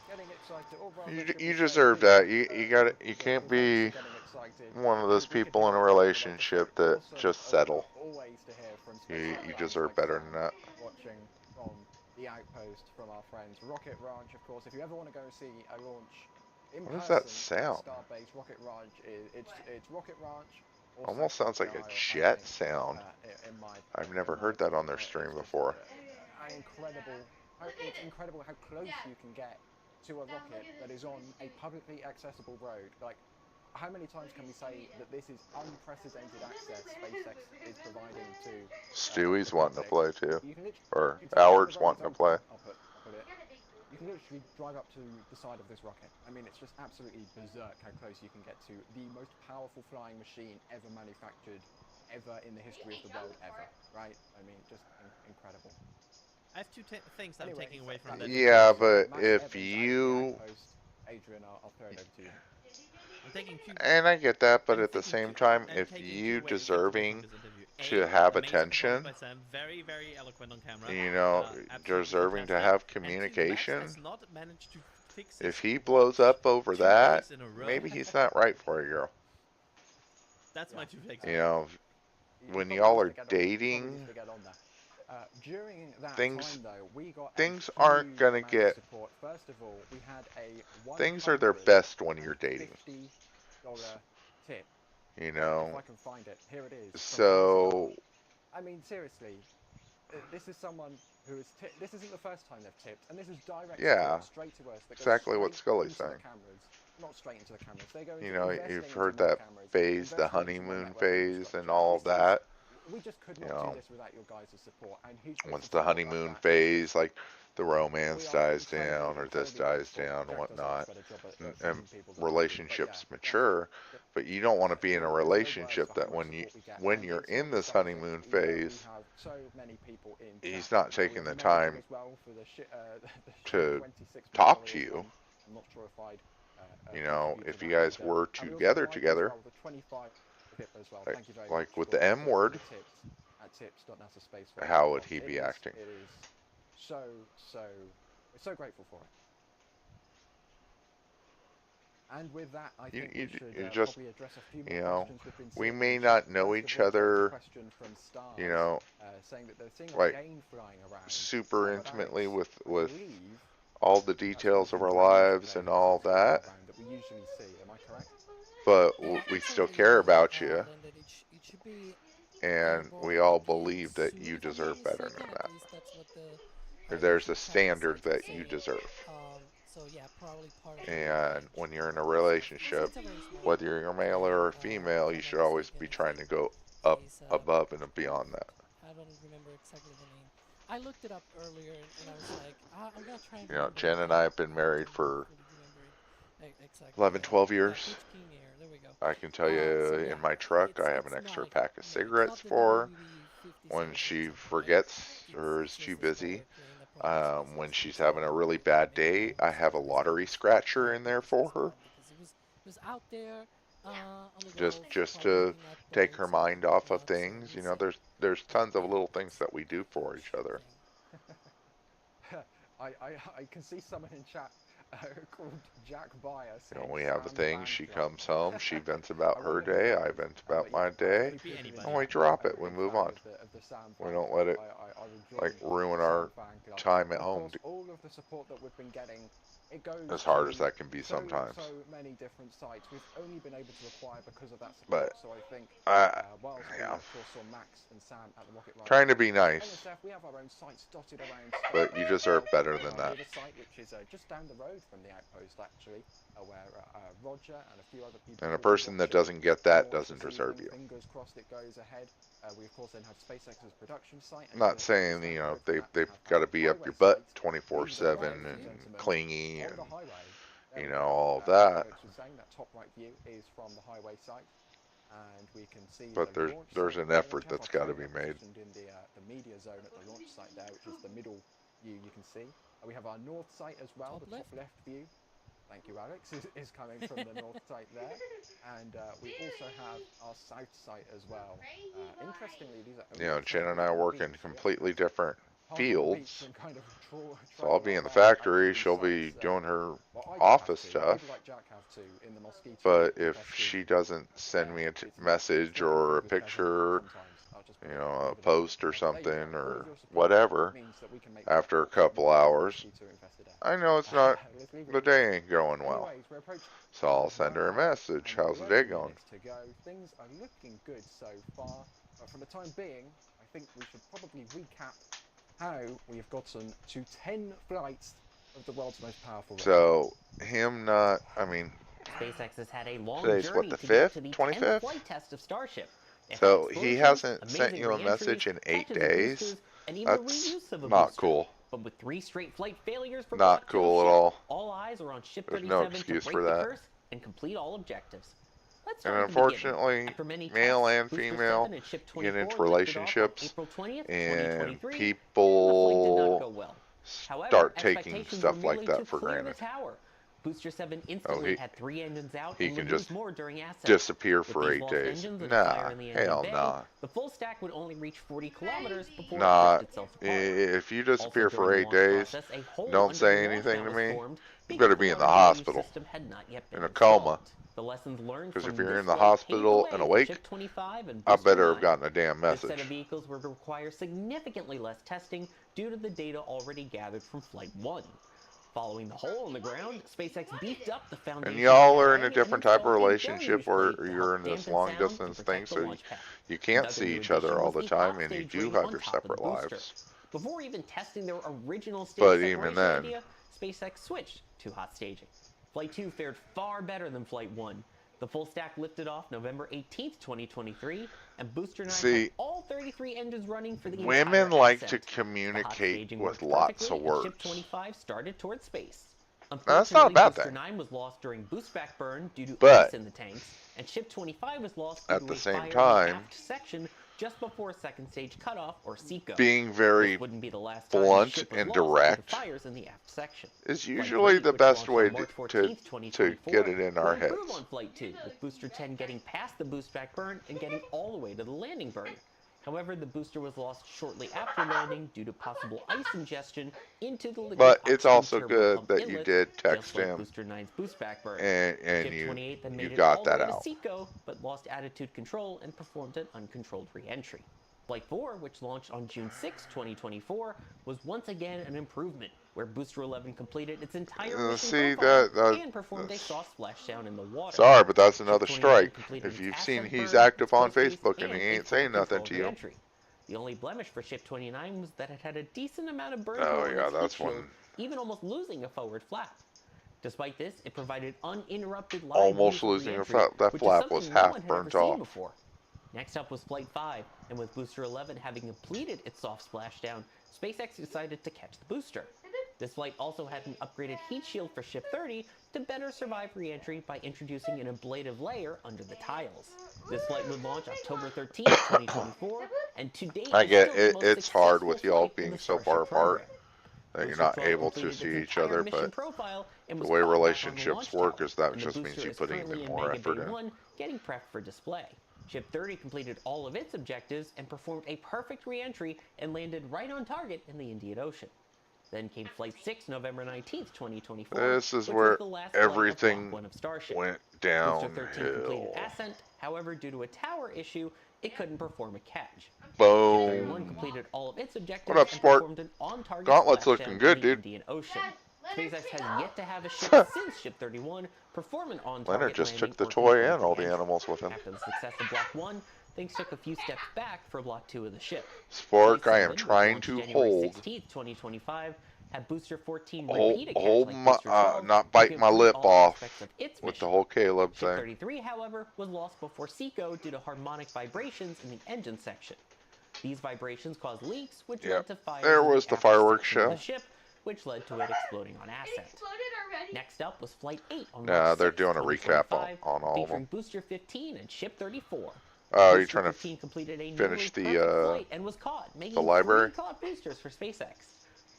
S1: getting excited. Or rather, should we
S3: You
S1: say,
S3: deserve
S1: the,
S3: that. You got it. You
S1: the
S3: can't
S1: events
S3: be
S1: are getting excited.
S3: one of those
S1: We could
S3: people in a
S1: definitely love
S3: relationship
S1: to
S3: that
S1: awesome,
S3: just settle.
S1: Always to hear from
S3: You
S1: special
S3: deserve
S1: fans
S3: better
S1: like
S3: than that.
S1: Sam, watching from the outpost from our friends Rocket Ranch, of course. If you ever want to go see a launch in
S3: What is
S1: person
S3: that sound?
S1: at Starbase, Rocket Ranch it's Rocket Ranch. or
S3: Almost sounds like a
S1: Sanctuary Isle, I
S3: jet
S1: think,
S3: sound.
S1: in my
S3: I've never
S1: in my
S3: heard that on
S1: opinion.
S3: their
S1: It's
S3: stream
S1: just,
S3: before.
S1: It's incredible how close you can get to a rocket that is on a publicly accessible road. Like, how many times can we say that this is unprecedented access SpaceX is providing to
S3: Stewie's
S1: the
S3: wanting to
S1: public?
S3: play too.
S1: You can literally,
S3: Or
S1: you can tell
S3: Howard's
S1: the road's
S3: wanting to
S1: open,
S3: play.
S1: I'll put it. You can literally drive up to the side of this rocket. I mean, it's just absolutely berserk how close you can get to the most powerful flying machine ever manufactured, ever in the history of the world, ever. Right? I mean, just incredible.
S4: I have two things I'm
S1: Anyway,
S4: taking away from that.
S3: Yeah, but
S1: Matt
S3: if
S1: Evans, out of the
S3: you...
S1: outpost. Adrian, I'll throw it over to you.
S4: I'm taking two.
S3: And I get that, but
S4: I'm
S3: at the
S4: taking
S3: same
S4: two-
S3: time,
S4: I'm
S3: if
S4: taking
S3: you
S4: two ways
S3: deserving
S4: from this interview.
S3: to have
S4: amazing
S3: attention,
S4: performance by Sam, very, very eloquent on camera.
S3: you know,
S4: Absolutely
S3: deserving to
S4: fantastic.
S3: have
S4: And two, Max
S3: communication,
S4: has not managed to fix
S3: if
S4: his
S3: he blows up over
S4: 2
S3: that,
S4: days in a row.
S3: maybe he's not right for you, girl.
S4: That's my two takes.
S3: You know,
S1: You
S3: when
S1: probably
S3: y'all
S1: needs
S3: are
S1: to get on- probably
S3: dating,
S1: needs to get on that. During that
S3: things-
S1: time, though, we got
S3: things
S1: a
S3: aren't
S1: huge
S3: gonna
S1: amount of
S3: get-
S1: support. First of all, we had a
S3: things are their best when you're dating.
S1: $150 tip
S3: You
S1: If
S3: know,
S1: I can find it, here it is. from
S3: so
S1: I mean, seriously, this is someone who is. This isn't the first time they've tipped, and this is direct
S3: yeah,
S1: support straight to us. That goes
S3: exactly what
S1: straight
S3: Scully's
S1: into the
S3: saying.
S1: cameras, not straight into the cameras. They go
S3: You
S1: into
S3: know, you've
S1: investing
S3: heard
S1: into more
S3: that
S1: cameras,
S3: phase, the
S1: investing into more
S3: honeymoon
S1: network
S3: phase, and
S1: infrastructure.
S3: all of that.
S1: We just could
S3: You
S1: not do
S3: know,
S1: this without your guys' support, and huge big
S3: once the
S1: support of
S3: honeymoon
S1: that is just
S3: phase, like the romance
S1: we are
S3: dies
S1: incredibly,
S3: down or this
S1: incredibly
S3: dies
S1: grateful.
S3: down and
S1: Jack does a much
S3: whatnot,
S1: better job at
S3: and
S1: bringing people than I do, but yeah,
S3: relationships mature, but you don't want to be in a
S1: there's no words
S3: relationship
S1: for how
S3: that
S1: much support we get,
S3: when
S1: and
S3: you're
S1: it's
S3: in
S1: not the
S3: this
S1: side effect.
S3: honeymoon
S1: We
S3: phase,
S1: have so many people in
S3: he's
S1: chat.
S3: not
S1: We
S3: taking
S1: have
S3: the
S1: Nigel
S3: time
S1: as well for the the
S3: to
S1: 26
S3: talk to
S1: memorials
S3: you.
S1: one. I'm not sure if I'd
S3: You know,
S1: contribute to
S3: if you
S1: that
S3: guys
S1: either.
S3: were
S1: And we also have Michael as
S3: together,
S1: well, the 25 tip as well.
S3: like,
S1: Thank you very much
S3: like with
S1: for
S3: the M
S1: for
S3: word,
S1: the tips at
S3: how would
S1: tips.nasaspaceflight.com.
S3: he be acting?
S1: It is so we're so grateful for it. And with that, I think we should
S3: just,
S1: probably address a few
S3: you
S1: more
S3: know,
S1: questions we've been
S3: we
S1: seeing
S3: may
S1: in
S3: not
S1: chat.
S3: know
S1: First
S3: each
S1: of all, there was a
S3: other,
S1: question from Stars,
S3: you know,
S1: saying that they're seeing a
S3: like
S1: gain flying around.
S3: super
S1: But
S3: intimately
S1: Alex,
S3: with
S1: I believe
S3: all the
S1: that's
S3: details of
S1: obviously
S3: our
S1: branded
S3: lives and
S1: planes
S3: all
S1: that's flying
S3: that,
S1: around that we usually see. Am I correct?
S3: but
S2: Yeah,
S3: we still
S2: absolutely
S3: care
S2: right,
S3: about you,
S2: Landon. It should be
S3: and we
S2: airborne
S3: all
S2: again
S3: believe that
S2: soon,
S3: you
S2: if I'm not
S3: deserve better
S2: mistaken.
S3: than
S2: At
S3: that.
S2: least that's what the
S3: There's a
S2: Russian chat
S3: standard
S2: insights are
S3: that you
S2: saying.
S3: deserve.
S2: So yeah, probably part of the
S3: And when
S2: package
S3: you're in a
S2: and stuff.
S3: relationship,
S2: It's a very small
S3: whether you're a male
S2: gain,
S3: or a female,
S2: if
S3: you
S2: I'm
S3: should
S2: not
S3: always
S2: mistaken.
S3: be
S2: I
S3: trying
S2: think
S3: to go up
S2: he's
S3: above and beyond that.
S2: I don't remember exactly the name. I looked it up earlier and I was like, I'm gonna try and
S3: You know,
S2: remember it
S3: Jen and
S2: again
S3: I have been married
S2: to
S3: for
S2: fully remember it. Exactly.
S3: 11, 12
S2: Yeah,
S3: years.
S2: H. King Air. There we go.
S3: I can tell you
S2: So yeah,
S3: in my truck I have an
S2: it's
S3: extra
S2: not
S3: pack of
S2: no, it's
S3: cigarettes
S2: not the
S3: for her
S2: WB
S3: when
S2: 57 for
S3: she
S2: example, right?
S3: forgets or is
S2: It's
S3: too
S2: just a
S3: busy.
S2: smaller plane that probably has
S3: When
S2: less
S3: she's having a
S2: functionality
S3: really
S2: that
S3: bad
S2: maybe
S3: day,
S2: the
S3: I have a
S2: Starship is going
S3: lottery
S2: to.
S3: scratcher in there
S2: But this
S3: for
S2: was
S3: her,
S2: not because it was out there on the
S3: just
S2: Gulf,
S3: just
S2: probably
S3: to
S2: looking at
S3: take her
S2: boats and
S3: mind off of
S2: whatnot. So
S3: things.
S2: we'll
S3: You know,
S2: see.
S3: there's
S2: But
S3: tons of
S2: yeah,
S3: little things
S2: it's
S3: that we
S2: not a
S3: do for
S2: huge
S3: each other.
S2: thing.
S1: I can see someone in chat called Jack Byer
S3: You know,
S1: saying
S3: we have the
S1: Sam's
S3: thing.
S1: van
S3: She
S1: club.
S3: comes home, she vents
S1: I
S3: about her
S1: wonder who
S3: day,
S1: that
S3: I
S1: is.
S3: vent about
S1: But
S3: my
S1: yeah,
S3: day,
S1: many
S4: Be
S1: people in
S4: anybody.
S3: and we
S1: chat.
S3: drop
S1: I'm
S3: it.
S1: a
S3: We
S1: big
S3: move
S1: fan
S3: on.
S1: of the Sam
S3: We
S1: fan
S3: don't
S1: club.
S3: let it
S1: I will
S3: like
S1: join
S3: ruin
S1: the Sam
S3: our
S1: fan club.
S3: time at
S1: And of
S3: home.
S1: course, all of the support that we've been getting, it goes
S3: As hard
S1: to
S3: as that can be
S1: so
S3: sometimes.
S1: many different sites. We've only been able to acquire because of that
S3: But
S1: support. So I think
S3: I,
S1: whilst we
S3: yeah,
S1: of course saw Max and Sam at the Rocket Riders
S3: trying to be
S1: conference,
S3: nice,
S1: NSF, we have our own sites dotted around
S3: but you
S1: Starbase as
S3: deserve
S1: well.
S3: better
S1: We have
S3: than
S1: our
S3: that.
S1: river site, which is just down the road from the outpost actually, where Roger and a few other people
S3: And a
S1: will be
S3: person that
S1: watching
S3: doesn't get
S1: the
S3: that
S1: launch
S3: doesn't
S1: this
S3: deserve
S1: evening.
S3: you.
S1: Fingers crossed it goes ahead. We of course then have SpaceX's production site, and
S3: Not
S1: just
S3: saying,
S1: down
S3: you
S1: the
S3: know,
S1: road from that we
S3: they've
S1: have
S3: got
S1: our
S3: to be up
S1: highway
S3: your butt
S1: site. These are,
S3: 24/7
S1: ladies and
S3: and
S1: gentlemen,
S3: clingy
S1: on
S3: and,
S1: the highway. There
S3: you
S1: we
S3: know,
S1: go.
S3: all of
S1: As
S3: that.
S1: Alex was saying, that top right view is from the highway site, and we can see
S3: But
S1: the launch
S3: there's
S1: site
S3: an
S1: there. And
S3: effort
S1: we have
S3: that's
S1: our
S3: got to be
S1: trailer
S3: made.
S1: positioned in the media zone at the launch site there, which is the middle view you can see. We have our north site as well,
S2: Top
S1: the top left view. Thank you, Alex, is coming from the north site there. And we also have our south site as well. Interestingly, these are
S3: You know,
S1: only
S3: Jen and
S1: photos
S3: I
S1: from the
S3: work in
S1: beach. So we actually
S3: completely different
S1: park on the beach
S3: fields.
S1: and kind of
S3: So I'll
S1: travel
S3: be
S1: our
S3: in the
S1: way out to
S3: factory,
S1: these
S3: she'll be
S1: sites.
S3: doing her
S1: Well, I do have
S3: office
S1: to.
S3: stuff.
S1: People like Jack have to in the mosquito
S3: But if
S1: infested
S3: she doesn't send me a message or a
S1: particularly pleasant
S3: picture,
S1: sometimes. I'll just
S3: you
S1: put
S3: know, a
S1: leave it at that.
S3: post or
S1: But there you
S3: something
S1: go. All of
S3: or
S1: your support
S3: whatever,
S1: means that we can make
S3: after a
S1: that possible
S3: couple
S1: in a
S3: hours,
S1: mosquito infested area.
S3: I know it's not,
S1: Let's leave it
S3: the
S1: at that.
S3: day ain't going well.
S1: Anyways, we're approaching
S3: So I'll
S1: as
S3: send her a
S1: well,
S3: message.
S1: and
S3: How's the day
S1: 11
S3: going?
S1: minutes to go. Things are looking good so far, but for the time being, I think we should probably recap how we've gotten to 10 flights of the world's most powerful rocket.
S3: So him not, I mean,
S8: SpaceX has had a long
S3: today's
S8: journey
S3: what, the
S8: to get
S3: 5th,
S8: to the 10th
S3: 25th?
S8: flight test of Starship. They've had
S3: So he
S8: explosions,
S3: hasn't sent
S8: amazing
S3: you a
S8: re-entries,
S3: message in 8
S8: touches of
S3: days.
S8: boosters, and even the
S3: That's
S8: reuse of a
S3: not
S8: booster.
S3: cool.
S8: But with 3 straight flight failures for
S3: Not
S8: Block 2
S3: cool
S8: of
S3: at
S8: Ship,
S3: all.
S8: eyes are on Ship
S3: There's no
S8: 37 to
S3: excuse
S8: break
S3: for
S8: the
S3: that.
S8: curse and complete all objectives. Let's
S3: And
S8: start at the beginning.
S3: unfortunately,
S8: After many
S3: male
S8: tests,
S3: and
S8: Booster
S3: female
S8: 7 and Ship
S3: get
S8: 24
S3: into
S8: lifted off on
S3: relationships,
S8: April 20th,
S3: and
S8: 2023, and the flight did not
S3: people
S8: go well. However,
S3: start taking
S8: expectations
S3: stuff
S8: were
S3: like
S8: merely
S3: that
S8: to
S3: for
S8: clear the
S3: granted.
S8: tower. Booster 7
S3: Oh,
S8: instantly had 3 engines out
S3: he
S8: and
S3: can
S8: would lose
S3: just
S8: more during ascent.
S3: disappear
S8: With
S3: for
S8: these
S3: 8
S8: lost
S3: days.
S8: engines and a
S3: Nah,
S8: fire in the engine
S3: hell
S8: bay,
S3: nah.
S8: the full stack would only reach 40 kilometers before it
S3: Not,
S8: ripped itself apart.
S3: if you
S8: Also,
S3: disappear for
S8: during the
S3: 8
S8: launch
S3: days,
S8: process, a hole
S3: don't
S8: under
S3: say
S8: the launch
S3: anything
S8: mount
S3: to
S8: was
S3: me.
S8: formed
S3: You
S8: because
S3: better
S8: the
S3: be in the
S8: water delay
S3: hospital,
S8: system had not yet been
S3: in a coma.
S8: installed. The lessons learned
S3: Because
S8: from
S3: if you're
S8: this
S3: in the
S8: flight paved
S3: hospital
S8: the
S3: and
S8: way for
S3: awake,
S8: Ship 25 and
S3: I
S8: Booster
S3: better have
S8: 9.
S3: gotten a damn
S8: This set
S3: message.
S8: of vehicles would require significantly less testing due to the data already gathered from Flight 1. Following the hole in the ground, SpaceX beefed up the foundation.
S3: And y'all are in a
S8: and
S3: different type of
S8: installed a
S3: relationship where
S8: deluge plate to
S3: you're
S8: help
S3: in this
S8: dampen
S3: long
S8: sound and
S3: distance thing,
S8: protect the
S3: so
S8: launch pad.
S3: you can't
S8: Another
S3: see
S8: new
S3: each other
S8: addition
S3: all
S8: was
S3: the
S8: the
S3: time, and you
S8: offstage
S3: do
S8: ring
S3: have
S8: on
S3: your
S8: top of the
S3: separate
S8: booster.
S3: lives.
S8: Before even testing their original stage
S3: But
S8: separation
S3: even then,
S8: idea, SpaceX switched to hot staging. Flight 2 fared far better than Flight 1. The full stack lifted off November 18th, 2023, and Booster 9
S3: see,
S8: had all 33 engines running for the
S3: women
S8: entire
S3: like to
S8: ascent. The hot
S3: communicate
S8: staging
S3: with
S8: worked
S3: lots
S8: perfectly,
S3: of
S8: and Ship
S3: words.
S8: 25 started towards space.
S3: Now, that's not a
S8: Unfortunately,
S3: bad
S8: Booster
S3: thing.
S8: 9 was lost during boost back burn due to
S3: But
S8: ice in the tanks, and Ship 25 was lost due
S3: at
S8: to
S3: the
S8: a
S3: same
S8: fire in the
S3: time,
S8: aft section just before second stage cutoff, or SECO.
S3: being very
S8: This wouldn't be the last time the
S3: blunt
S8: ship was
S3: and
S8: lost due to
S3: direct
S8: fires in the aft section.
S3: is
S8: Flight
S3: usually
S8: 3,
S3: the
S8: which
S3: best
S8: launched
S3: way
S8: on March
S3: to
S8: 14th, 2024,
S3: get it in our
S8: will improve
S3: heads.
S8: on Flight 2, with Booster 10 getting past the boost back burn and getting all the way to the landing burn. However, the booster was lost shortly after landing due to possible ice ingestion into the liquid
S3: But it's
S8: oxygen
S3: also
S8: turbo
S3: good
S8: pump
S3: that you
S8: inlets,
S3: did
S8: just
S3: text
S8: like
S3: him,
S8: Booster 9's boost back burn.
S3: and
S8: Ship 28 then
S3: you
S8: made it
S3: got
S8: all the
S3: that
S8: way to
S3: out.
S8: SECO, but lost attitude control and performed an uncontrolled re-entry. Flight 4, which launched on June 6, 2024, was once again an improvement, where Booster 11 completed its entire mission
S3: See,
S8: profile and performed a
S3: that's,
S8: soft splashdown in the water.
S3: sorry, but that's
S8: Ship
S3: another
S8: 29
S3: strike.
S8: completed
S3: If
S8: its
S3: you've seen
S8: ascent
S3: he's
S8: burn,
S3: active
S8: its
S3: on
S8: coast phase,
S3: Facebook and he
S8: a
S3: ain't
S8: full
S3: saying nothing
S8: controlled
S3: to you.
S8: re-entry. The only blemish for Ship 29 was that it had a decent amount of burn
S3: Oh,
S8: on
S3: yeah,
S8: its
S3: that's
S8: heat shield,
S3: one.
S8: even almost losing a forward flap. Despite this, it provided uninterrupted live
S3: Almost
S8: view for
S3: losing a
S8: re-entry,
S3: flap. That
S8: which
S3: flap
S8: is
S3: was
S8: something no
S3: half
S8: one had ever
S3: burnt
S8: seen
S3: off.
S8: before. Next up was Flight 5, and with Booster 11 having completed its soft splashdown, SpaceX decided to catch the booster. This flight also had an upgraded heat shield for Ship 30 to better survive re-entry by introducing an ablative layer under the tiles. This flight would launch October 13, 2024, and to date
S3: I
S8: is
S3: get
S8: still the
S3: it.
S8: most
S3: It's hard
S8: successful
S3: with y'all
S8: flight in
S3: being
S8: the
S3: so
S8: Starship
S3: far apart
S8: program.
S3: that you're
S8: Booster
S3: not
S8: 12
S3: able to
S8: completed its
S3: see each
S8: entire
S3: other,
S8: mission
S3: but
S8: profile and
S3: the
S8: was
S3: way
S8: caught back on the
S3: relationships
S8: launch
S3: work
S8: tower,
S3: is that
S8: and the
S3: just means
S8: booster
S3: you
S8: is
S3: put
S8: currently
S3: even
S8: in
S3: more
S8: Mega
S3: effort
S8: Bay
S3: in.
S8: 1, getting prepped for display. Ship 30 completed all of its objectives and performed a perfect re-entry and landed right on target in the Indian Ocean. Then came Flight 6, November 19th, 2024,
S3: This is
S8: which
S3: where
S8: was the last flight of
S3: everything
S8: Block 1 of Starship.
S3: went
S8: Booster 13 completed
S3: downhill.
S8: ascent, however, due to a tower issue, it couldn't perform a catch. Ship 31
S3: Boom.
S8: completed all of its objectives
S3: What up,
S8: and
S3: sport?
S8: performed an on-target
S3: Gauntlet's
S8: splashdown
S3: looking good,
S8: in the
S3: dude.
S8: Indian Ocean. SpaceX has yet to have a ship since Ship 31 perform an on-target
S3: Leonard just
S8: landing
S3: took the
S8: or
S3: toy
S8: controlled
S3: and all the
S8: re-entry.
S3: animals with him.
S8: After the success of Block 1, things took a few steps back for Block 2 of the ship.
S3: Spork,
S8: Flight
S3: I
S8: 7,
S3: am
S8: which
S3: trying
S8: launched
S3: to
S8: January
S3: hold.
S8: 16th, 2025, had Booster 14
S3: Hold,
S8: repeat a catch
S3: hold
S8: like
S3: my,
S8: Booster 12
S3: not
S8: to
S3: bite my
S8: complete
S3: lip
S8: all
S3: off
S8: aspects of its
S3: with the
S8: mission.
S3: whole Caleb
S8: Ship
S3: thing.
S8: 33, however, was lost before SECO due to harmonic vibrations in the engine section. These vibrations caused leaks, which
S3: Yep.
S8: led to fires
S3: There
S8: in
S3: was
S8: the
S3: the
S8: aft
S3: fireworks
S8: section of
S3: show.
S8: the ship, which led to it exploding on ascent. Next up was Flight 8 on
S3: Nah,
S8: March
S3: they're
S8: 6,
S3: doing a recap
S8: 2025,
S3: on all of
S8: featuring
S3: them.
S8: Booster 15 and Ship 34.
S3: Oh, you're
S8: Booster
S3: trying to
S8: 15 completed a
S3: finish
S8: nearly perfect flight and was caught, making
S3: library?
S8: 3 caught boosters for SpaceX.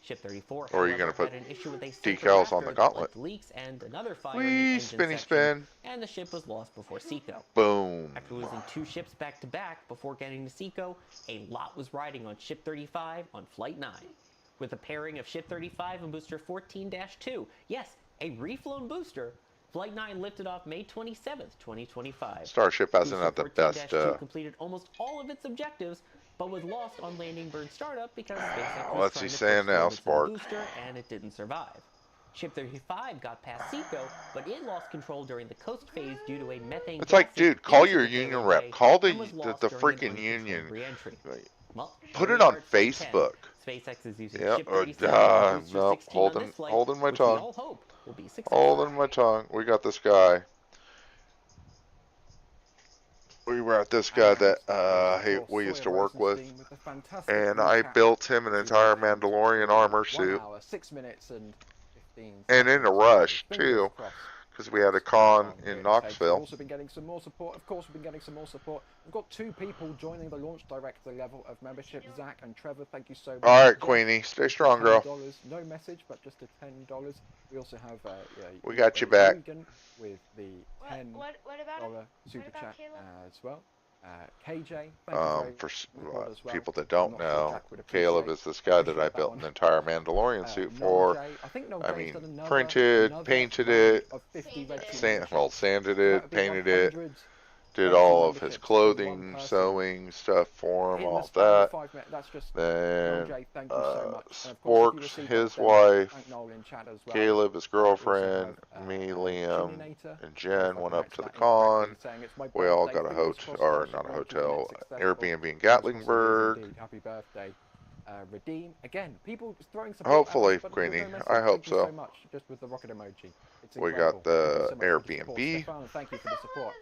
S8: Ship 34,
S3: Or are you
S8: however,
S3: gonna put
S8: had an issue with a sensor
S3: decals on the
S8: raptor that
S3: gauntlet?
S8: led to leaks and another fire in the
S3: Whee,
S8: engine
S3: spinny
S8: section,
S3: spin.
S8: and the ship was lost before SECO.
S3: Boom.
S8: After losing 2 ships back-to-back before getting to SECO, a lot was riding on Ship 35 on Flight 9. With a pairing of Ship 35 and Booster 14-2, yes, a reflown booster, Flight 9 lifted off May 27th, 2025.
S3: Starship hasn't
S8: Booster
S3: had the best.
S8: 14-2 completed almost all of its objectives, but was lost on landing burn startup because SpaceX was
S3: What's
S8: trying
S3: he
S8: to
S3: saying
S8: push the
S3: now,
S8: limits of the
S3: Spark?
S8: booster, and it didn't survive. Ship 35 got past SECO, but it lost control during the coast phase due to a methane
S3: It's
S8: gas
S3: like,
S8: leak
S3: dude, call
S8: into
S3: your
S8: the
S3: union
S8: payload
S3: rep.
S8: bay
S3: Call
S8: and was
S3: the
S8: lost during an
S3: freaking
S8: uncontrolled
S3: union.
S8: re-entry. Well,
S3: Put
S8: here
S3: it
S8: we
S3: on
S8: are at Flight 10.
S3: Facebook.
S8: SpaceX is using
S3: Yep.
S8: Ship 37 and Booster
S3: Nope.
S8: 16 on this flight,
S3: Holding my
S8: which we
S3: tongue.
S8: all hope will be successful.
S3: Holding my tongue. We got this guy. We were at this guy that we used to work with, and I built him an entire Mandalorian armor
S1: 1
S3: suit,
S1: hour, 6 minutes and 15
S3: and in a
S1: seconds.
S3: rush
S1: Fingers
S3: too,
S1: crossed.
S3: because we had a con
S1: Good
S3: in
S1: takes. We've
S3: Knoxville.
S1: also been getting some more support. Of course, we've been getting some more support. We've got 2 people joining the launch director level of membership. Zach and Trevor, thank you so much.
S3: All right,
S1: Again,
S3: Queenie, stay strong, girl.
S1: $10, no message, but just a $10. We also have
S3: We got you back.
S1: Regan with the $10
S5: What about
S1: super
S5: about
S1: chat
S5: Caleb?
S1: as well. KJ, thank you very
S3: For
S1: much as well.
S3: people that
S1: I'm
S3: don't
S1: not sure
S3: know,
S1: Jack would
S3: Caleb
S1: appreciate-
S3: is this guy that I
S1: appreciate that
S3: built
S1: one.
S3: an entire Mandalorian suit
S1: Noel
S3: for.
S1: J, I think Noel
S3: I
S1: J's
S3: mean,
S1: done
S3: printed,
S1: another
S3: painted
S1: round
S3: it,
S1: of 50 red team
S3: sanded
S1: So
S3: it,
S1: that'd be
S3: painted it,
S1: 100
S3: Did
S1: Thank you,
S3: all of
S1: Wonder
S3: his
S1: Kids, for the one
S3: clothing,
S1: person
S3: sewing stuff for him,
S1: in the
S3: all
S1: span of
S3: that.
S1: 5 minutes. That's just
S3: Then
S1: LJ. Thank you so much. And of course, if you
S3: Sporks,
S1: received
S3: his
S1: one, then
S3: wife,
S1: thank Noel in chat as well.
S3: Caleb, his
S1: We also
S3: girlfriend,
S1: have
S3: me, Liam,
S1: Chininator.
S3: and
S1: Sorry if
S3: Jen
S1: I
S3: went up
S1: pronounced
S3: to the
S1: that incorrectly,
S3: con.
S1: saying it's my
S3: We all
S1: birthday.
S3: got a
S1: Fingers
S3: hotel,
S1: crossed
S3: or
S1: Starship
S3: not a
S1: launches
S3: hotel,
S1: went successful.
S3: Airbnb in
S1: Fingers crossed it is
S3: Gatlinburg.
S1: indeed. Happy birthday. Redeem. Again, people throwing support at
S3: Hopefully,
S1: us, but with
S3: Queenie.
S1: no message.
S3: I hope
S1: Thank you so
S3: so.
S1: much, just with the rocket emoji. It's
S3: We
S1: incredible.
S3: got
S1: Thank you
S3: the
S1: so much for the support.
S3: Airbnb.
S1: Stefan, thank you for the support.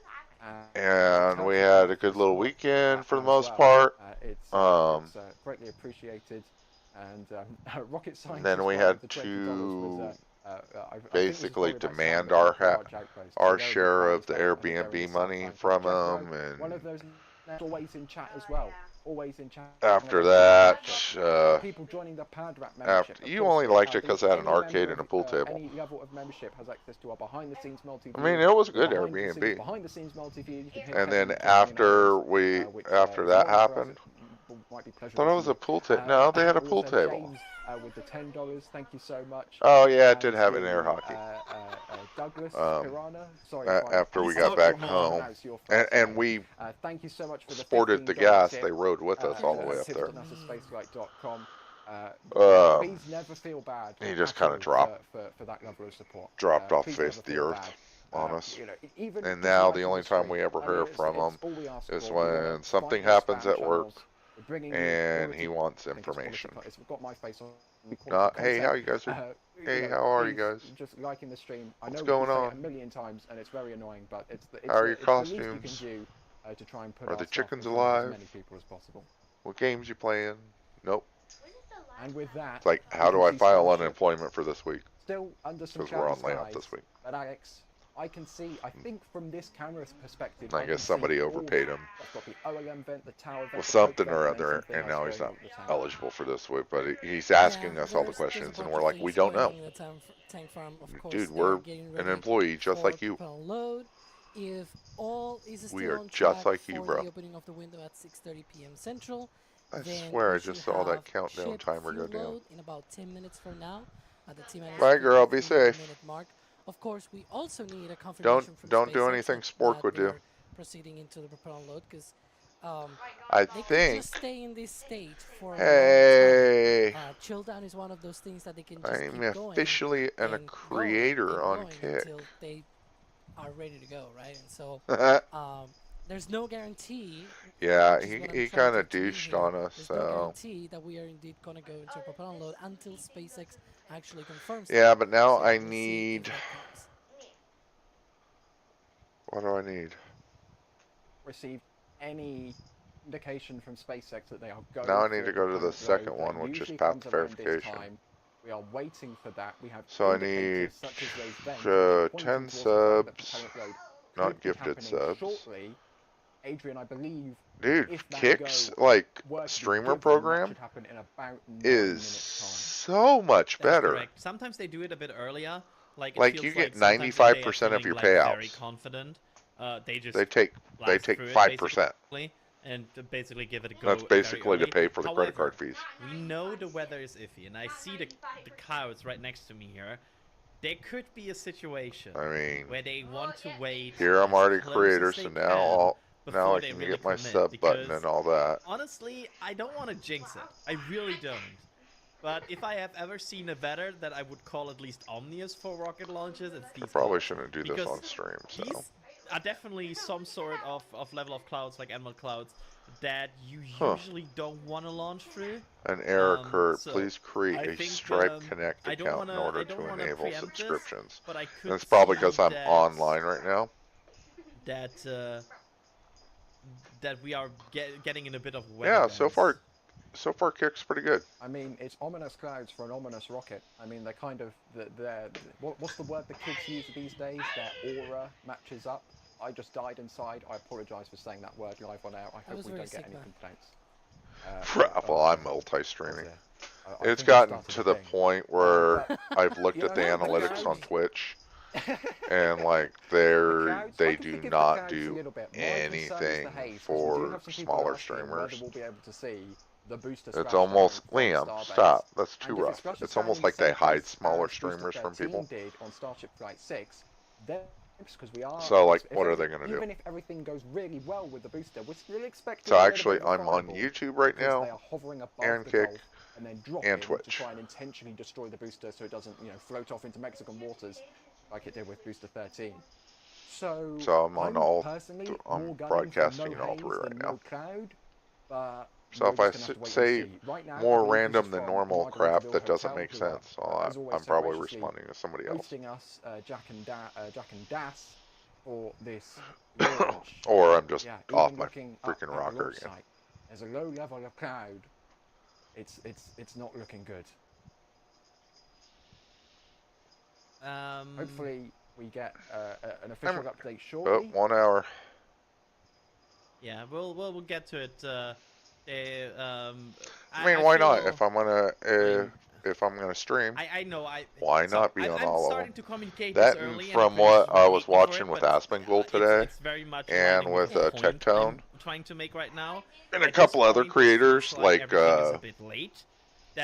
S3: And we
S1: Tony,
S3: had
S1: thank
S3: a
S1: you for
S3: good
S1: the
S3: little
S1: support,
S3: weekend for the
S1: as
S3: most
S1: well.
S3: part.
S1: It's greatly appreciated. And rocket scientist.
S3: Then we
S1: one
S3: had
S1: of the $20
S3: to
S1: was,
S3: basically demand our share of the Airbnb money from them,
S1: one of
S3: and
S1: those always in chat as well. Always in chat.
S3: after that,
S1: People joining the Pad Rap membership.
S3: after you only liked it because it had an arcade and a pool table.
S1: Any level of membership has access to our behind-the-scenes multi-view.
S3: I mean, it was a good Airbnb.
S1: Behind-the-scenes multi-view.
S3: And then after after that happened,
S1: might be
S3: thought it was a pool table. No, they had a pool table.
S1: James, with the $10, thank you so much.
S3: Oh yeah, it did have an air hockey.
S1: Douglas Piranha, sorry.
S3: After we got back home, and we
S1: thank you so much for the
S3: sported the gas, they rode with us all the way up there.
S1: Please never feel bad.
S3: He just kind of dropped
S1: for that level of support.
S3: Off the face of the earth on us. And now the only time we ever hear from him is when something happens at work and he wants information. Not, hey, how you guys are? Hey, how are you guys?
S1: Just liking the stream. I know
S3: What's going on?
S1: a million times, and it's very annoying, but it's
S3: how are your
S1: the
S3: costumes?
S1: least you can do, to try and put
S3: Are the
S1: our
S3: chickens
S1: stuff in front of
S3: alive?
S1: as many people as possible.
S3: What games you playing? Nope.
S1: And with that,
S3: It's like, how do I file unemployment for this week?
S1: Still under some
S3: Because we're on
S1: cloudy
S3: layoff
S1: skies,
S3: this week.
S1: but Alex, I can see. I think from this camera's perspective,
S3: I
S1: can
S3: guess
S1: see
S3: somebody
S1: all
S3: overpaid him
S1: I've got the OLM vent, the tower vent,
S3: with
S1: the coke
S3: something
S1: vent,
S3: or
S1: and then
S3: other,
S1: something
S3: and
S1: else
S3: now he's
S1: going
S3: not
S1: over the tank.
S3: eligible for this week. But he's asking us all the
S2: there's
S3: questions,
S2: a
S3: and
S2: bunch
S3: we're
S2: of
S3: like, we
S2: things
S3: don't
S2: going
S3: know.
S2: on in the tank farm. Of course,
S3: Dude,
S2: they're
S3: we're
S2: getting
S3: an
S2: ready
S3: employee just
S2: for
S3: like you.
S2: propellant load. If all is still
S3: We are
S2: on
S3: just
S2: track
S3: like you,
S2: for
S3: bro.
S2: the opening of the window at 6:30 p.m. Central,
S3: I
S2: then
S3: swear
S2: we
S3: I just
S2: should
S3: saw that
S2: have
S3: countdown
S2: ship
S3: timer go
S2: fuel
S3: down.
S2: load in about 10 minutes from now at the T-minus
S3: Bye, girl. Be
S2: 53
S3: safe.
S2: minute mark. Of course, we also need a confirmation from
S3: Don't do
S2: SpaceX
S3: anything
S2: that
S3: Spork would do.
S2: they're proceeding into the propellant load, because
S3: I
S2: they could
S3: think.
S2: just stay in this state for a
S3: Hey,
S2: long time. Chill down is one of those things that they can just
S3: I'm
S2: keep going
S3: officially a
S2: and
S3: creator
S2: going
S3: on
S2: going
S3: Kick.
S2: until they are ready to go, right? And so there's no guarantee.
S3: Yeah,
S2: which is what I'm
S3: he
S2: trying
S3: kind of
S2: to mean
S3: douched
S2: here.
S3: on us.
S2: There's no
S3: So
S2: guarantee that we are indeed going to go into a propellant load until SpaceX actually confirms that.
S3: yeah, but now
S2: So
S3: I
S2: we'll see if
S3: need.
S2: that comes.
S3: What do I need?
S1: Received any indication from SpaceX that they are going.
S3: Now I need
S1: for
S3: to go to the
S1: propellant
S3: second
S1: load.
S3: one,
S1: That
S3: which is
S1: usually
S3: path
S1: comes around this
S3: verification.
S1: time. We are waiting for that. We have
S3: So I
S1: indicators
S3: need
S1: such as those vents, which are pointing
S3: 10
S1: towards the fact that
S3: subs,
S1: propellant load
S3: not
S1: could be
S3: gifted
S1: happening
S3: subs.
S1: shortly. Adrian, I believe,
S3: Dude,
S1: if that
S3: Kick's
S1: go
S3: like
S1: were to be
S3: streamer
S1: given, that
S3: program
S1: should happen in about 9
S3: is
S1: minutes'
S3: so much
S4: That's
S3: better.
S4: correct. Sometimes they do it a bit earlier. Like, it
S3: Like,
S4: feels
S3: you get
S4: like sometimes they are
S3: 95% of your
S4: feeling, like, very
S3: payouts.
S4: confident. They just
S3: They take
S4: blast through it,
S3: 5%.
S4: basically, and basically give it a go.
S3: That's basically to pay for the credit
S4: However,
S3: card fees.
S4: we know the weather is iffy, and I see the clouds right next to me here. There could be a situation
S3: I mean,
S4: where they want to wait.
S3: here I'm
S4: as
S3: already
S4: close
S3: creator,
S4: as they
S3: so
S4: can
S3: now
S4: before
S3: I
S4: they
S3: can
S4: really
S3: get my
S4: commit,
S3: sub button
S4: because
S3: and all that.
S4: honestly, I don't want to jinx it. I really don't. But if I have ever seen a weather that I would call at least ominous for rocket launches, it's these
S3: I probably
S4: clouds.
S3: shouldn't do this
S4: Because
S3: on stream, so.
S4: These are definitely some sort of level of clouds, like emerald clouds, that you usually don't want to launch through.
S3: An error occurred.
S4: so
S3: Please create
S4: I
S3: a
S4: think,
S3: Stripe Connect
S4: I don't
S3: account in
S4: wanna-
S3: order
S4: I don't
S3: to
S4: wanna
S3: enable
S4: preempt this,
S3: subscriptions.
S4: but I could
S3: And it's probably
S4: see
S3: because I'm
S4: that-
S3: online right now.
S4: That we are getting in a bit of weather.
S3: Yeah,
S4: dance.
S3: so far Kick's pretty good.
S1: I mean, it's ominous clouds for an ominous rocket. I mean, they're kind of what's the word the kids use these days? Their aura matches up. I just died inside. I apologise for saying that word live on air. I hope we don't get any complaints.
S3: Well, I'm multi-streaming.
S1: I
S3: It's
S1: think
S3: gotten
S1: started
S3: to
S1: a
S3: the
S1: thing.
S3: point where I've looked
S1: You
S3: at the
S1: know, the
S3: analytics on
S1: clouds-
S3: Twitch, and like
S1: clouds,
S3: they
S1: I can
S3: do
S1: forgive the
S3: not
S1: clouds a
S3: do
S1: little bit. My concern is the
S3: anything
S1: haze, 'cause we do
S3: for
S1: have some people
S3: smaller
S1: asking
S3: streamers.
S1: whether we'll be able to see the booster
S3: It's
S1: splash
S3: almost
S1: down from
S3: Liam.
S1: Starbase.
S3: Stop. That's too
S1: And if
S3: rough.
S1: Russia's
S3: It's almost
S1: sounding
S3: like they
S1: the same
S3: hide
S1: as
S3: smaller
S1: Booster
S3: streamers from
S1: 13
S3: people.
S1: did on Starship Flight 6, then because we are.
S3: So, like,
S1: if
S3: what are
S1: every-
S3: they gonna do?
S1: Even if everything goes really well with the booster, we're still expecting.
S3: So
S1: a bit
S3: actually,
S1: of a
S3: I'm on
S1: fireball
S3: YouTube right
S1: because they
S3: now,
S1: are hovering above
S3: and
S1: the
S3: Kick,
S1: Gulf and then dropping
S3: and
S1: to
S3: Twitch.
S1: try and intentionally destroy the booster so it doesn't, float off into Mexican waters like it did with Booster 13. So
S3: So I'm
S1: personally
S3: I'm
S1: more gunning
S3: broadcasting
S1: for
S3: in
S1: no
S3: all
S1: haze
S3: three right
S1: than
S3: now.
S1: no cloud, but
S3: So if
S1: we're
S3: I
S1: just gonna have to wait
S3: say
S1: and see. Right now, I
S3: more
S1: believe this
S3: random
S1: is
S3: than
S1: from
S3: normal
S1: Margaritaville
S3: crap that doesn't
S1: Hotel,
S3: make
S1: who
S3: sense, well,
S1: as always,
S3: I'm
S1: so
S3: probably
S1: graciously
S3: responding to somebody else.
S1: hosting us, Jack and Das, for this launch.
S3: Or I'm just
S1: Yeah,
S3: off
S1: even
S3: my
S1: looking
S3: freaking
S1: up at the
S3: rocker
S1: launch
S3: again.
S1: site, there's a low level of cloud. It's not looking good. Hopefully we get an official update
S3: Oh,
S1: shortly.
S3: 1 hour.
S4: Yeah, we'll get to it.
S3: I mean, why not?
S4: feel-
S3: If I'm gonna stream,
S4: I know.
S3: why
S4: so
S3: not be
S4: I'm
S3: on all of
S4: starting
S3: them?
S4: to communicate
S3: That
S4: this
S3: and
S4: early,
S3: from
S4: and I
S3: what I was
S4: hate me for
S3: watching
S4: it,
S3: with
S4: but,
S3: Aspengold today,
S4: it's very much
S3: and
S4: aligning
S3: with
S4: the
S3: Check
S4: point
S3: Tone,
S4: I'm trying to make right now.
S3: and
S4: At
S3: a couple
S4: this
S3: other
S4: point, it
S3: creators
S4: feels
S3: like
S4: everything is a bit late.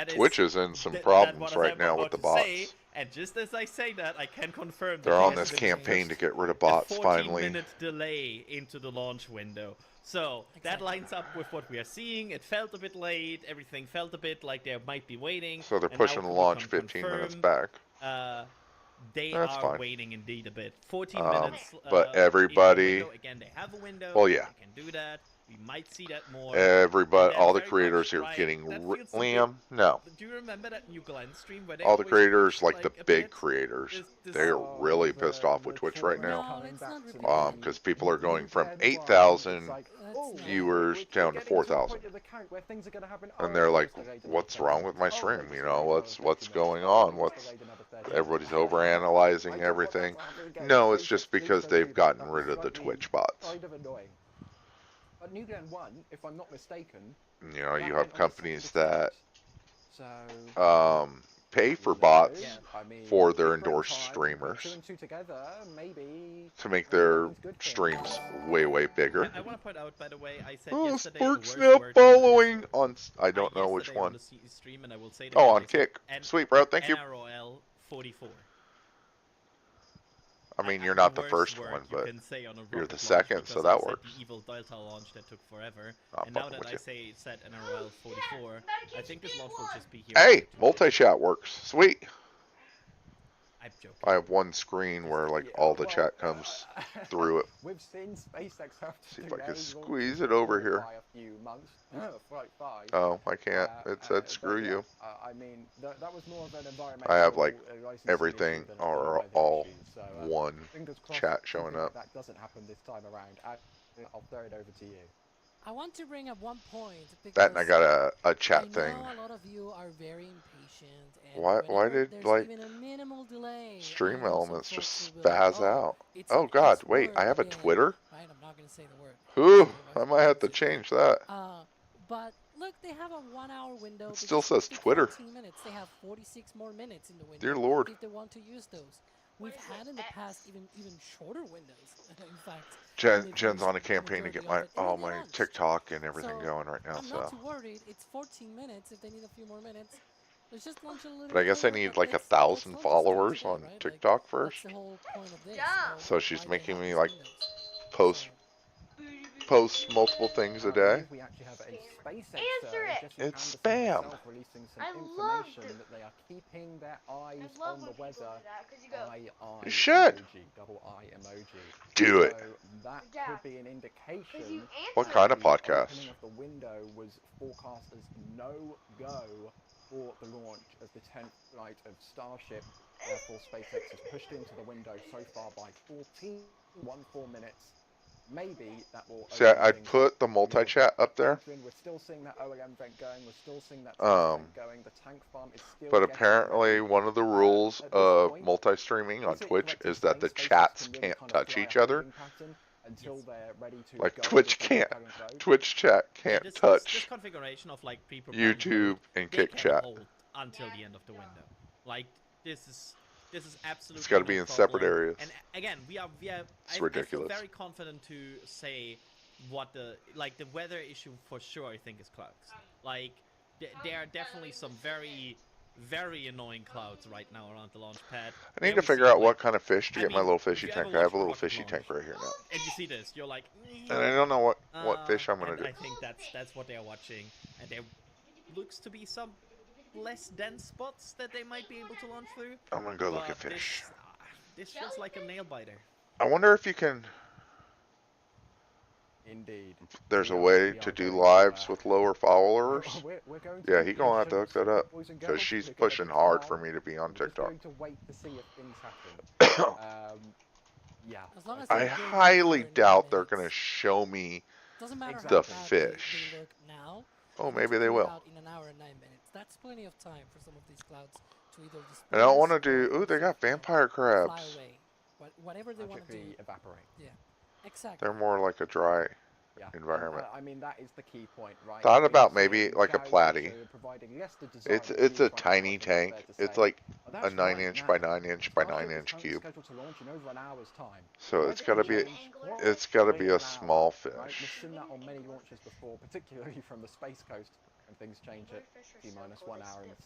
S3: Twitch is in some
S4: That
S3: problems
S4: what
S3: right
S4: I'm
S3: now
S4: about
S3: with the
S4: to
S3: bots.
S4: say, and just as I say that, I can confirm
S3: They're
S4: that
S3: on
S4: there
S3: this
S4: has been
S3: campaign to
S4: just
S3: get rid of
S4: a
S3: bots finally.
S4: 14-minute delay into the launch window. So that lines up with what we are seeing. It felt a bit late. Everything felt a bit like they might be waiting.
S3: So they're
S4: and now
S3: pushing
S4: it
S3: the
S4: could
S3: launch
S4: become
S3: 15 minutes
S4: confirmed.
S3: back.
S4: They
S3: That's
S4: are
S3: fine.
S4: waiting indeed a bit. 14 minutes.
S3: But
S4: into the
S3: everybody,
S4: window. Again, they have a window.
S3: well, yeah.
S4: They can do that. We might see that more.
S3: Everybody,
S4: And
S3: all the
S4: that's very
S3: creators
S4: much,
S3: here
S4: Ryan,
S3: getting
S4: that feels a
S3: Liam.
S4: bit-
S3: No,
S4: Do you remember that New Glenn stream where they
S3: all the
S4: always
S3: creators,
S4: pushed,
S3: like the
S4: a
S3: big
S4: bit?
S3: creators,
S4: This-
S3: they're
S1: Oh,
S3: really
S1: the-
S3: pissed off with
S1: the
S3: Twitch
S1: talk
S3: right
S1: about
S3: now.
S2: No,
S1: coming
S2: it's
S1: back
S2: not
S1: to the
S2: really
S1: game.
S3: Because people are going from
S1: Dead
S3: 8,000
S1: wild. It's
S2: That's
S1: oh,
S2: not-
S3: viewers
S1: we're
S3: down to
S1: getting a
S3: 4,000.
S1: point of the count where things are gonna happen.
S3: And
S1: Oh,
S3: they're
S1: it's
S3: like,
S1: delayed another
S3: "What's
S1: 30
S3: wrong with my
S1: minutes. Oh,
S3: stream?
S1: it's
S3: You know,
S1: delayed
S3: what's
S1: another 50
S3: going
S1: minutes. Oh,
S3: on?
S1: it's delayed another 30
S3: Everybody's
S1: minutes."
S3: overanalyzing
S1: I get
S3: everything."
S1: what's happening again.
S3: No, it's
S1: SpaceX
S3: just
S1: needs
S3: because
S1: to
S3: they've
S1: reboot.
S3: gotten
S1: That
S3: rid
S1: was
S3: of the
S1: slightly
S3: Twitch bots.
S1: kind of annoying. But New Glenn 1, if I'm not mistaken,
S3: You know,
S1: that
S3: you
S1: went
S3: have
S1: on the
S3: companies
S1: 2nd of
S3: that
S1: So
S3: pay for
S1: no,
S3: bots
S1: I mean,
S3: for their
S1: different
S3: endorsed
S1: time, put
S3: streamers
S1: two and two together, maybe
S3: to make
S1: that
S3: their
S1: means good things.
S3: streams way bigger.
S4: I want to point out, by the way, I said
S3: Oh,
S4: yesterday the
S3: Spark's
S4: worst
S3: now
S4: word
S3: following on. I don't know which
S4: yesterday on
S3: one.
S4: the stream, and I will say it
S3: Oh,
S4: again,
S3: on
S4: I said
S3: Kick. Sweet, bro. Thank you.
S4: NROL 44.
S3: I mean, you're not the first
S4: word
S3: one,
S4: you
S3: but
S4: can say on a
S3: you're
S4: rocket
S3: the
S4: launch,
S3: second, so
S4: because
S3: that
S4: I said
S3: works.
S4: the evil Delta launch that took forever,
S3: Not
S4: and now
S3: fucking
S4: that
S3: with
S4: I
S3: you.
S4: say set NROL 44, I think this launch will just be here.
S3: Hey, multi-chat works. Sweet.
S4: I'm joking.
S3: I have one screen where like all the chat comes through it.
S1: We've seen SpaceX have to
S3: See if I can
S1: delay
S3: squeeze
S1: launches
S3: it over
S1: before
S3: here.
S1: by a few months. Flight 5.
S3: Oh, I can't. It said
S1: But
S3: screw
S1: yeah,
S3: you.
S1: I mean, that was more of an environmental.
S3: I have like
S1: licensing
S3: everything
S1: issue than
S3: or
S1: a weather
S3: all
S1: issue. So,
S3: one
S1: fingers crossed
S3: chat showing
S1: something like
S3: up.
S1: that doesn't happen this time around. I'll throw it over to you.
S2: I want to bring up one point because
S3: That and I got a
S2: I
S3: chat thing.
S2: know a lot of you are very impatient. And
S3: Why
S2: whenever
S3: did
S2: there's
S3: like
S2: even a minimal delay,
S3: Stream
S2: I know some
S3: Elements
S2: folks
S3: just
S2: will be like,
S3: spaz
S2: "Oh,
S3: out?
S2: it's
S3: Oh
S2: an
S3: God,
S2: S
S3: wait, I
S2: word
S3: have a
S2: again."
S3: Twitter?
S2: Right, I'm not gonna say the word.
S3: Ooh,
S2: Otherwise
S3: I
S2: we'll
S3: might have to
S2: get censored.
S3: change that.
S2: But look, they have a 1 hour window.
S3: It
S2: They
S3: still
S2: just
S3: says
S2: posted
S3: Twitter.
S2: 14 minutes. They have 46 more minutes in the window.
S3: Dear Lord.
S2: If they want to use those. We've had in the past even shorter windows, in fact.
S3: Jen's on a campaign to get my TikTok and everything
S2: So,
S3: going right now,
S2: I'm not
S3: so.
S2: too worried. It's 14 minutes. If they need a few more minutes, let's just launch a little
S3: But I guess I
S2: earlier,
S3: need
S2: but
S3: like
S2: let's
S3: 1,000
S2: launch this thing
S3: followers
S2: today,
S3: on
S2: right? Like,
S3: TikTok
S2: that's
S3: first.
S2: the whole point of this.
S3: So
S2: of
S3: she's
S2: why they
S3: making
S2: have
S3: me
S2: these
S3: like
S2: windows.
S3: post multiple things a
S1: I
S3: day.
S1: believe we actually have a SpaceX
S5: Answer it.
S1: Jesse
S3: It's
S1: Anderson
S3: spam.
S1: herself releasing some
S5: I love
S1: information that they are keeping their eyes
S5: I love
S1: on the
S5: when people
S1: weather.
S5: do that because you go.
S1: Eye
S3: You should.
S1: emoji, double eye emoji.
S3: Do it.
S1: So that
S5: Yeah.
S1: could be an
S5: Because
S1: indication.
S5: you
S3: What
S5: answer
S3: kind
S5: it.
S3: of podcast?
S1: The opening of the window was forecast as no go for the launch of the 10th flight of Starship. Therefore, SpaceX has pushed into the window so far by 14 minutes. Maybe that will.
S3: See, I put the multi-chat up there.
S1: We're still seeing that OLM vent going. We're still seeing that vent going. The tank farm is still.
S3: But
S1: getting
S3: apparently
S1: ready.
S3: one of the rules
S1: At this
S3: of
S1: point,
S3: multi-streaming on
S1: is it
S3: Twitch
S1: correct to
S3: is that
S1: say
S3: the
S1: SpaceX
S3: chats
S1: can really
S3: can't
S1: kind of
S3: touch
S1: fly a
S3: each other.
S1: holding pattern until they're ready to
S3: Like
S1: go
S3: Twitch
S1: with the
S3: can't.
S1: propellant road?
S3: Twitch chat can't
S4: this
S3: touch
S4: configuration of like pre-propellant
S3: YouTube
S4: mode,
S3: and
S4: they
S3: Kick
S4: can
S3: chat.
S4: hold until the end of the window. Like this is absolutely.
S3: It's got to be
S4: no
S3: in separate
S4: problem.
S3: areas.
S4: And again,
S3: It's ridiculous.
S4: I feel very confident to say what the weather issue for sure I think is clouds. Like there are definitely some very very annoying clouds right now around the launch pad.
S3: I need
S4: There
S3: to
S4: we
S3: figure
S4: see,
S3: out
S4: like,
S3: what kind of fish to
S4: I
S3: get my
S4: mean,
S3: little
S4: if
S3: fishy
S4: you ever
S3: tank. I
S4: watch
S3: have a little
S4: rocket
S3: fishy
S4: launch
S3: tank right here now.
S4: and you see this, you're like,
S3: And I don't know what fish I'm going
S4: and
S3: to do.
S4: I think that's what they are watching. And there looks to be some less dense spots that they might be able to launch through.
S3: I'm going to go look
S4: But
S3: at fish.
S4: this feels like a nail biter.
S3: I wonder if you can...
S1: Indeed.
S3: There's a way to do lives with lower followers.
S1: We're going to
S3: Yeah,
S1: be
S3: he's going to have to hook
S1: patient,
S3: that up.
S1: boys and
S3: Because
S1: girls.
S3: she's
S1: We're gonna
S3: pushing
S1: be
S3: hard
S1: calm.
S3: for me to be on
S1: We're just
S3: TikTok.
S1: going to wait to see if things happen. Yeah.
S2: As long as
S3: I
S2: they're doing it
S3: highly
S2: for 9
S3: doubt they're going to
S2: minutes.
S3: show me...
S2: Doesn't matter
S1: Exactly.
S2: how
S3: the
S2: bad
S3: fish.
S2: they look now.
S3: Oh,
S2: they need
S3: maybe
S2: to
S3: they
S2: come
S3: will.
S2: Out in an hour and 9 minutes. That's plenty of time for some of these clouds to either disperse.
S3: And I don't want to do...
S2: or
S3: Ooh, they
S2: sort
S3: got
S2: of, you know,
S3: vampire
S2: fly
S3: crabs.
S2: away. Whatever they want to do.
S1: Magically evaporate.
S2: Yeah, exactly.
S3: They're more like a dry
S1: Yeah.
S3: environment.
S1: I mean, that is the key point, right?
S3: Thought
S1: We're
S3: about
S1: seeing
S3: maybe like a
S1: Zhao's
S3: platy.
S1: also providing less the desired
S3: It's a
S1: views right now, I
S3: tiny
S1: think it's
S3: tank.
S1: fair to
S3: It's
S1: say.
S3: like
S1: But
S3: a
S1: that's
S3: 9
S1: right
S3: inch
S1: now.
S3: by 9 inch by 9
S1: Starship is
S3: inch
S1: currently
S3: cube.
S1: scheduled to launch in over an hour's time.
S3: So
S1: The
S3: it's
S1: weather
S3: got to
S1: can
S3: be
S1: change quite
S3: it's got to
S1: quickly
S3: be
S1: in
S3: a
S1: an
S3: small
S1: hour, right? We've
S3: fish.
S1: seen that on many launches before, particularly from the Space Coast, and things change at T-minus 1 hour and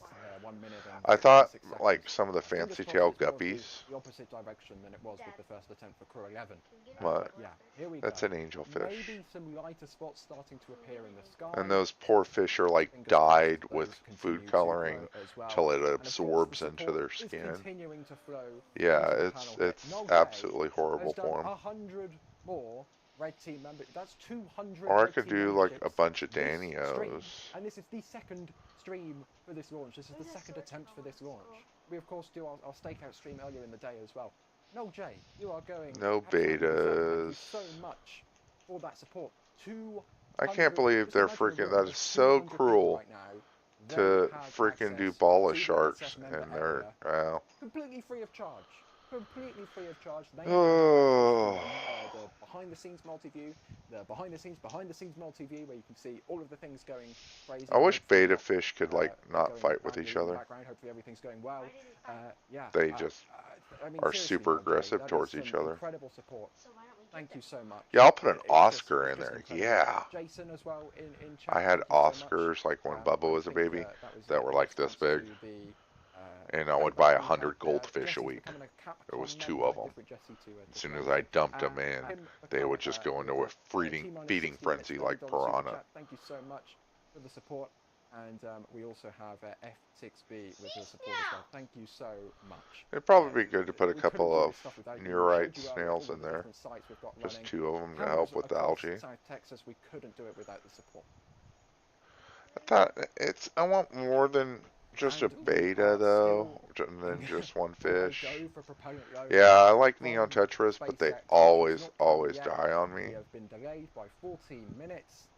S1: 1 minute and
S3: I thought
S1: 6 seconds.
S3: like some of the
S1: Fingers
S3: fancy
S1: crossed
S3: tail
S1: it's more of
S3: guppies.
S1: the opposite direction than it was with the first attempt for Crew 11.
S3: But
S1: Yeah, here we
S3: that's
S1: go.
S3: an angelfish.
S1: Maybe some lighter spots starting to appear in the sky.
S3: And those poor fish are like
S1: Fingers
S3: dyed
S1: crossed
S3: with
S1: those continue
S3: food
S1: to
S3: coloring
S1: grow as well.
S3: till it
S1: And of course,
S3: absorbs
S1: the
S3: into
S1: support
S3: their
S1: is
S3: skin.
S1: continuing to flow
S3: Yeah,
S1: into the
S3: it's
S1: panel here.
S3: it's
S1: Noel
S3: absolutely
S1: Jay
S3: horrible
S1: has done
S3: for him.
S1: 100 more red team members. That's 200
S3: Or I
S1: red
S3: could
S1: team
S3: do like a
S1: memberships
S3: bunch of
S1: this stream.
S3: Danios.
S1: And this is the second stream for this launch. This is the second attempt for this launch. We of course do our stakeout stream earlier in the day as well. Noel J, you are going
S3: No
S1: absolutely berserk. Thank you
S3: betas.
S1: so much for that support.
S3: I can't believe they're freaking. That is so cruel to freaking do balla sharks and they're. Wow.
S1: Completely free of charge. Completely free of charge. They
S3: Oh.
S1: the behind the scenes multi-view, the behind the scenes multi-view where you can see all of the things going crazy.
S3: I wish
S1: Hopefully
S3: beta fish could like not
S1: going
S3: fight with
S1: badly
S3: each
S1: in the
S3: other.
S1: background. Hopefully everything's going well. Yeah.
S3: They just
S1: I mean,
S3: are
S1: seriously,
S3: super
S1: Noel J,
S3: aggressive
S1: that is
S3: towards
S1: some
S3: each other.
S1: Incredible support. Thank you so much.
S3: Yeah, I'll put an
S1: It's
S3: Oscar
S1: it's
S3: in there.
S1: incredible.
S3: Yeah.
S1: Jason as well in chat.
S3: I had
S1: thank you so much.
S3: Oscars like when Bubba was a
S1: I think,
S3: baby
S1: was
S3: that were like this big.
S1: thanks to the,
S3: And I would
S1: great
S3: buy
S1: back
S3: 100
S1: there.
S3: goldfish a
S1: Jesse's
S3: week.
S1: becoming a Capcom
S3: There was
S1: member,
S3: 2 of them.
S1: different Jesse to,
S3: As soon
S1: to
S3: as
S1: play.
S3: I dumped them in,
S1: Him
S3: they
S1: becoming,
S3: would just go into a
S1: with
S3: feeding
S1: T-minus
S3: feeding
S1: 60
S3: frenzy like
S1: $20 super
S3: piranha.
S1: chat. Thank you so much for the support. And we also have F6B with the support as well. Thank you so much.
S3: It'd probably be good to put a
S1: We couldn't
S3: couple
S1: do
S3: of
S1: this stuff without you. We
S3: neurite
S1: showed you earlier
S3: snails
S1: all
S3: in
S1: the
S3: there.
S1: different sites we've got
S3: Just
S1: running.
S3: 2 of them to
S1: Cameras
S3: help with the
S1: across
S3: algae.
S1: South Texas, we couldn't do it without the support.
S3: I thought I want more than just a
S1: And we
S3: beta
S1: are
S3: though,
S1: still
S3: than just one
S1: on a
S3: fish.
S1: go for propellant load
S3: Yeah, I like
S1: from
S3: neon tetras, but they
S1: SpaceX. It's
S3: always
S1: not come
S3: always
S1: yet.
S3: die on
S1: We
S3: me.
S1: have been delayed by 14 minutes,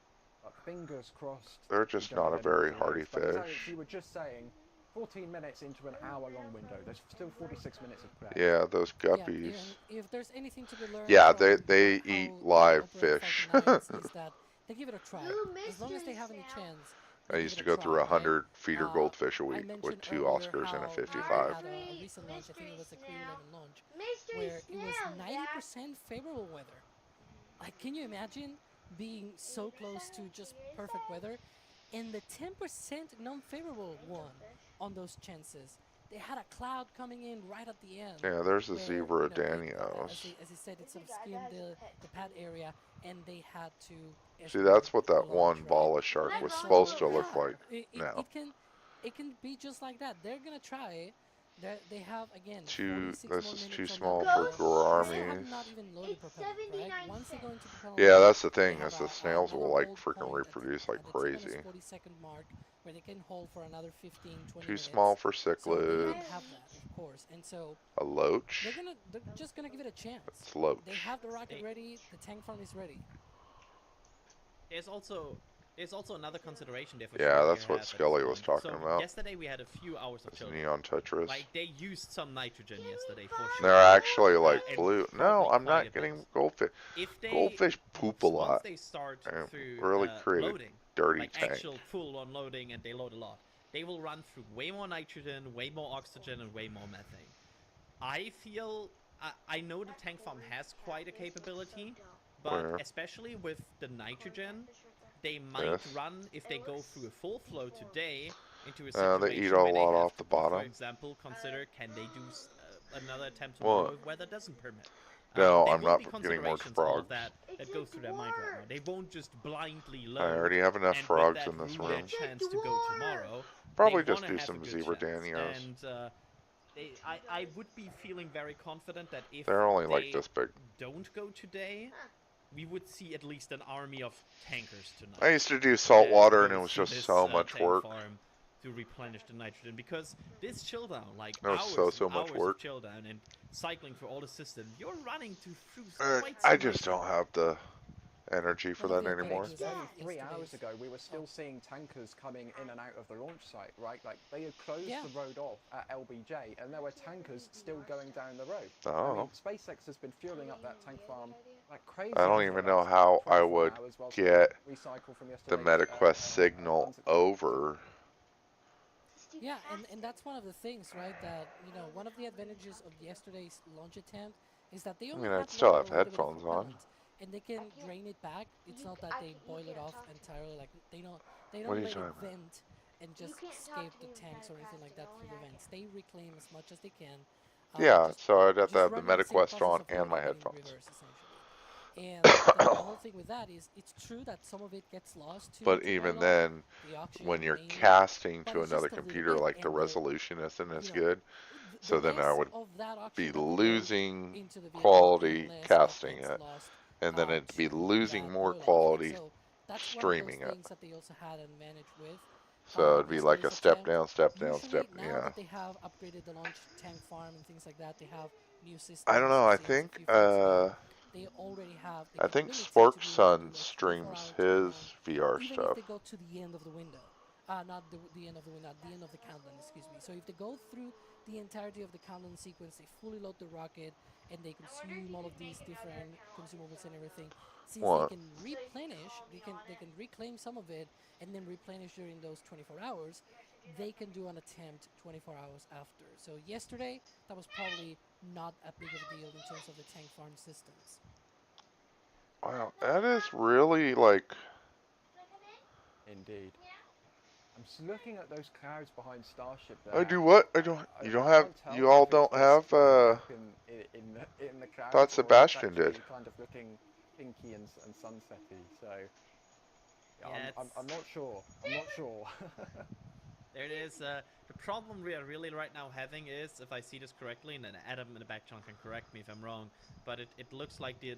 S1: but fingers crossed.
S3: They're
S1: we
S3: just
S1: don't
S3: not a
S1: get any
S3: very
S1: delays.
S3: hardy
S1: But as Alex,
S3: fish.
S1: you were just saying, 14 minutes into an hour-long window. There's still 46 minutes of play.
S3: Yeah, those
S2: Yeah,
S3: guppies.
S2: if there's anything to be learned
S3: Yeah,
S2: from
S3: they
S2: how
S3: eat
S2: they
S3: live
S2: operate
S3: fish.
S2: Falcon 9s is that they give it a try. As long as they have any chance,
S3: I
S2: they
S3: used to
S2: give it
S3: go
S2: a
S3: through
S2: try, right?
S3: 100 feeder
S2: Uh,
S3: goldfish a
S2: I
S3: week
S2: mentioned
S3: with 2
S2: earlier
S3: Oscars and a
S2: how
S3: 55.
S2: we had a recent launch, I think it was a Crew 11 launch, where it was 90% favorable weather. Like, can you imagine being so close to just perfect weather? And the 10% non-favorable one on those chances. They had a cloud coming in right at the end.
S3: Yeah, there's a
S2: where,
S3: zebra
S2: you know,
S3: Danios.
S2: as he said, it sort of skimmed the pad area, and they had to.
S3: See, that's what
S2: the
S3: that
S2: launch,
S3: one
S2: right?
S3: balla shark
S2: And
S3: was
S2: so,
S3: supposed to look
S2: yeah,
S3: like
S2: it
S3: now.
S2: it can be just like that. They're gonna try. They have again.
S3: This
S2: 46 more
S3: is too
S2: minutes on
S3: small
S2: that
S3: for
S2: window. They still
S3: gouramis.
S2: have not even loaded propellant, right? Once they go into propellant
S3: Yeah,
S2: mode,
S3: that's the
S2: they
S3: thing,
S2: have
S3: is the snails will
S2: another
S3: like
S2: hold
S3: freaking
S2: point
S3: reproduce like
S2: at the
S3: crazy.
S2: T-40-second mark where they can hold for another 15, 20
S3: Too
S2: minutes.
S3: small for
S2: So they
S3: cichlids.
S2: don't have that, of course, and so
S3: A loach?
S2: they're just gonna give it a chance.
S3: It's loach.
S2: They have the rocket ready. The tank farm is ready.
S4: There's also another consideration there for
S3: Yeah,
S4: sure
S3: that's
S4: you
S3: what
S4: have at
S3: Scully
S4: this
S3: was
S4: point.
S3: talking
S4: So
S3: about.
S4: yesterday we had a few hours of
S3: Those
S4: children.
S3: neon tetras.
S4: Like, they used some nitrogen yesterday for sure.
S3: They're actually like
S4: and
S3: blue. No,
S4: probably
S3: I'm
S4: quite a
S3: not
S4: bit.
S3: getting goldfish.
S4: If they
S3: Goldfish poop a
S4: once
S3: lot.
S4: they start
S3: and
S4: through
S3: really create a
S4: loading,
S3: dirty
S4: like
S3: tank.
S4: actual full-on loading, and they load a lot, they will run through way more nitrogen, way more oxygen, and way more methane. I feel I know the tank farm has quite a capability, but
S3: Where?
S4: especially with the nitrogen, they might
S3: Yes.
S4: run, if they go through a full flow today, into a
S3: They eat
S4: situation
S3: a
S4: where they
S3: lot
S4: have
S3: off
S4: to,
S3: the
S4: for
S3: bottom.
S4: example, consider can they do another attempt
S3: Well,
S4: tomorrow if weather doesn't permit.
S3: no,
S4: There
S3: I'm
S4: will
S3: not
S4: be
S3: getting more
S4: considerations, all of
S3: frogs.
S4: that goes through their mind right now. They won't just blindly
S3: I
S4: load
S3: already have enough
S4: and with
S3: frogs
S4: that
S3: in this
S4: rule their
S3: room.
S4: chance to go tomorrow. They
S3: Probably
S4: want
S3: just
S4: to
S3: do
S4: have a
S3: some
S4: good
S3: zebra
S4: chance,
S3: danios.
S4: and I would be feeling very confident that if
S3: They're only like
S4: they
S3: this big.
S4: don't go today, we would see at least an army of tankers tonight.
S3: I used to do
S4: that
S3: saltwater, and it
S4: goes
S3: was
S4: to
S3: just
S4: this,
S3: so much
S4: tank
S3: work.
S4: farm to replenish the nitrogen, because this chill down, like
S3: It was
S4: hours
S3: so
S4: and
S3: much
S4: hours
S3: work.
S4: of chill down and cycling through all the system, you're running through quite
S3: I
S4: some
S3: just
S4: nitrogen.
S3: don't have the energy for
S2: One of
S3: that
S2: the
S3: anymore.
S2: advantages
S1: Only
S2: of
S1: 3 hours
S2: yesterday's-
S1: ago, we were still seeing tankers coming in and out of the launch site, right? Like, they had closed
S2: Yeah.
S1: the road off at LBJ, and there were tankers still going down the road. I
S3: Oh,
S1: mean, SpaceX has been fueling up that tank farm like crazy.
S3: I don't
S1: for the
S3: even know
S1: last
S3: how I
S1: 24
S3: would
S1: hours whilst they
S3: get
S1: recycle from
S3: the
S1: yesterday's,
S3: MetaQuest signal
S1: unsuccessful-
S3: over.
S2: Yeah, and that's one of the things, right? That one of the advantages of yesterday's launch attempt is that they only
S3: I'd
S2: had
S3: still
S2: water
S3: have
S2: a little bit of
S3: headphones on.
S2: propellant, and they can drain it back. It's not that they boil it off entirely. Like they don't
S3: What are you
S2: let it
S3: talking about?
S2: vent and just escape the tanks or anything like that through the vents. They reclaim as much as they can.
S3: Yeah,
S2: Just
S3: so I'd have to
S2: just
S3: have the
S2: running the same
S3: MetaQuest
S2: process
S3: on
S2: of
S3: and
S2: loading,
S3: my
S2: but in
S3: headphones.
S2: reverse, essentially. And the whole thing with that is, it's true that some of it gets lost to
S3: But
S2: to
S3: even
S2: boil off,
S3: then,
S2: the oxygen
S3: when you're
S2: mainly,
S3: casting
S2: but
S3: to
S2: it's
S3: another
S2: just a little
S3: computer,
S2: bit,
S3: like the
S2: and
S3: resolution isn't as
S2: you know,
S3: good,
S2: the
S3: so then I
S2: less
S3: would
S2: of that
S3: be
S2: oxygen that they load
S3: losing
S2: into the vehicle,
S3: quality
S2: and less
S3: casting
S2: gets
S3: it,
S2: lost
S3: and then it'd be
S2: to
S3: losing
S2: that
S3: more
S2: boil off.
S3: quality
S2: So that's one of those
S3: streaming it.
S2: things that they also had an advantage with.
S3: So it'd be like a
S2: Yesterday's
S3: step
S2: attempt.
S3: down, step down,
S2: Usually
S3: step.
S2: now
S3: Yeah.
S2: that they have upgraded the launch tank farm and things like that, they have new systems.
S3: I don't know. I
S2: Since a
S3: think
S2: few flights ago, they already have the
S3: I think
S2: capability to be
S3: Spork's
S2: able to
S3: son
S2: do a 24-hour
S3: streams
S2: turnaround,
S3: his VR
S2: even if
S3: stuff.
S2: they go to the end of the window. Not the end of the window, the end of the countdown, excuse me. So if they go through the entirety of the countdown sequence, they fully load the rocket, and they consume all of these different consumables and everything. Since
S3: What?
S2: they can replenish, they can reclaim some of it and then replenish during those 24 hours. They can do an attempt 24 hours after. So yesterday, that was probably not a big of a deal in terms of the tank farm systems.
S3: Wow, that is really like.
S1: Indeed. I'm just looking at those clouds behind Starship there.
S3: I do what? I don't. You don't have.
S1: can't tell
S3: You all
S1: if it's
S3: don't
S1: just
S3: have.
S1: smoke in the clouds,
S3: Thought
S1: or if it's
S3: Sebastian
S1: actually
S3: did.
S1: kind of looking pinky and sunsetty. So yeah,
S4: Yeah,
S1: I'm not sure. I'm not sure.
S4: There it is. The problem we are really right now having is, if I see this correctly, and then Adam in the back channel can correct me if I'm wrong, but it looks like the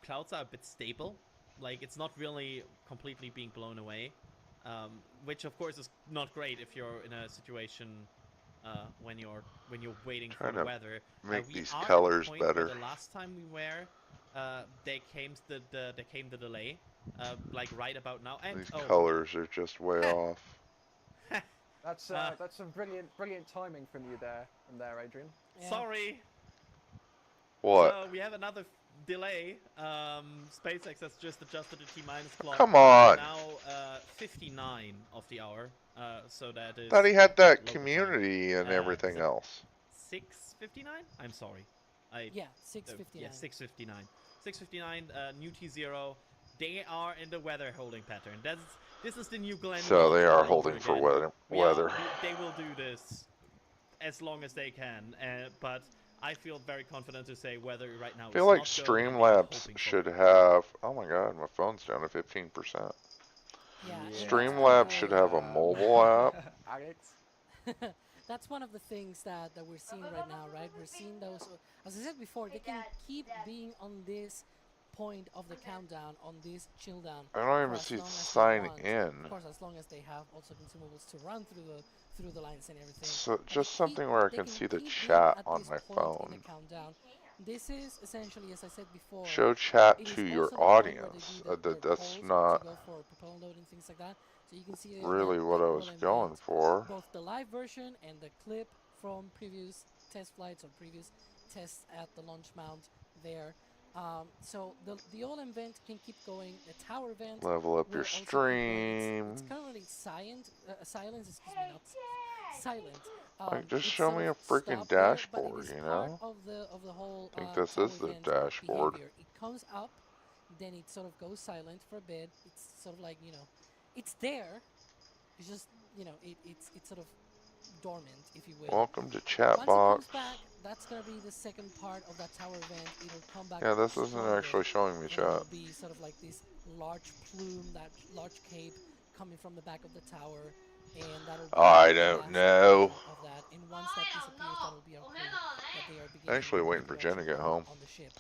S4: clouds are a bit stable. Like, it's not really completely being blown away, which of course is not great if you're in a situation when you're waiting for
S3: Trying
S4: the
S3: to
S4: weather.
S3: make
S4: We
S3: these
S4: are at the
S3: colors
S4: point where
S3: better.
S4: the last time we were, there came the delay, like right about now. And
S3: These colors are just way off.
S1: That's some brilliant timing from there, Adrian.
S2: Yeah.
S4: Sorry.
S3: What?
S4: So we have another delay. SpaceX has just adjusted the T-minus clock.
S3: Come on.
S4: Now 59 of the hour. So that is.
S3: Thought he had that
S4: local
S3: community
S4: time.
S3: and everything
S4: so
S3: else.
S4: 6:59. I'm sorry.
S2: Yeah, 6:59.
S4: Yeah, 6:59. 6:59. New T0. They are in the weather holding pattern. This is the new Glenn.
S3: So they are
S4: all over
S3: holding for
S4: again.
S3: weather.
S4: They will do this as long as they can. But I feel very confident to say weather right now.
S3: I feel like
S4: is not good, and they are
S3: Streamlabs
S4: hoping for
S3: should
S4: it.
S3: have. Oh my god, my phone's down to 15%.
S2: Yeah, and
S3: Streamlabs should have a mobile app.
S1: Alex.
S2: that's one of the things that we're seeing right now, right? We're seeing those, as I said before, they can keep being on this point of the countdown, on this chill down.
S3: I don't
S2: for
S3: even
S2: as
S3: see
S2: long as they
S3: sign
S2: want.
S3: in.
S2: Of course, as long as they have also consumables to run through the lines and everything.
S3: So
S2: But
S3: just
S2: they keep-
S3: something where I
S2: they
S3: can see the
S2: keep being
S3: chat
S2: at
S3: on
S2: this
S3: my
S2: point in
S3: phone.
S2: the countdown. This is essentially, as I said before,
S3: Show chat
S2: it is
S3: to
S2: also
S3: your
S2: the point where they
S3: audience.
S2: do their
S3: That's
S2: polls
S3: not
S2: to go for propellant load and things like that. So you can see there
S3: really what I was going for.
S2: both the live version and the clip from previous test flights or previous tests at the launch mount there. So the old event can keep going. The tower event
S3: Level up
S2: will
S3: your
S2: also keep going.
S3: stream.
S2: It's currently silent, excuse me, not silent.
S3: Like, just
S2: it's
S3: show
S2: sort
S3: me
S2: of
S3: a freaking
S2: stopped there, but it
S3: dashboard,
S2: is
S3: you
S2: part
S3: know?
S2: of the whole
S3: I think this
S2: tower
S3: is the
S2: event
S3: dashboard.
S2: behavior. It comes up, then it sort of goes silent for a bit. It's sort of like, it's there, It's just, you know, it's sort of dormant, if you will.
S3: Welcome to chat
S2: Once it comes
S3: box.
S2: back, that's gonna be the second part of that tower event. It'll come back
S3: Yeah, this isn't
S2: stronger,
S3: actually showing me
S2: and
S3: chat.
S2: it'll be sort of like this large plume, that large cape coming from the back of the tower, and that'll be
S3: I
S2: the
S3: don't
S2: last
S3: know.
S2: version of that. And once that disappears, that'll be our clue that they are beginning
S3: Actually
S2: the
S3: waiting for Jen to
S2: production
S3: get
S2: run
S3: home.
S2: on the ship.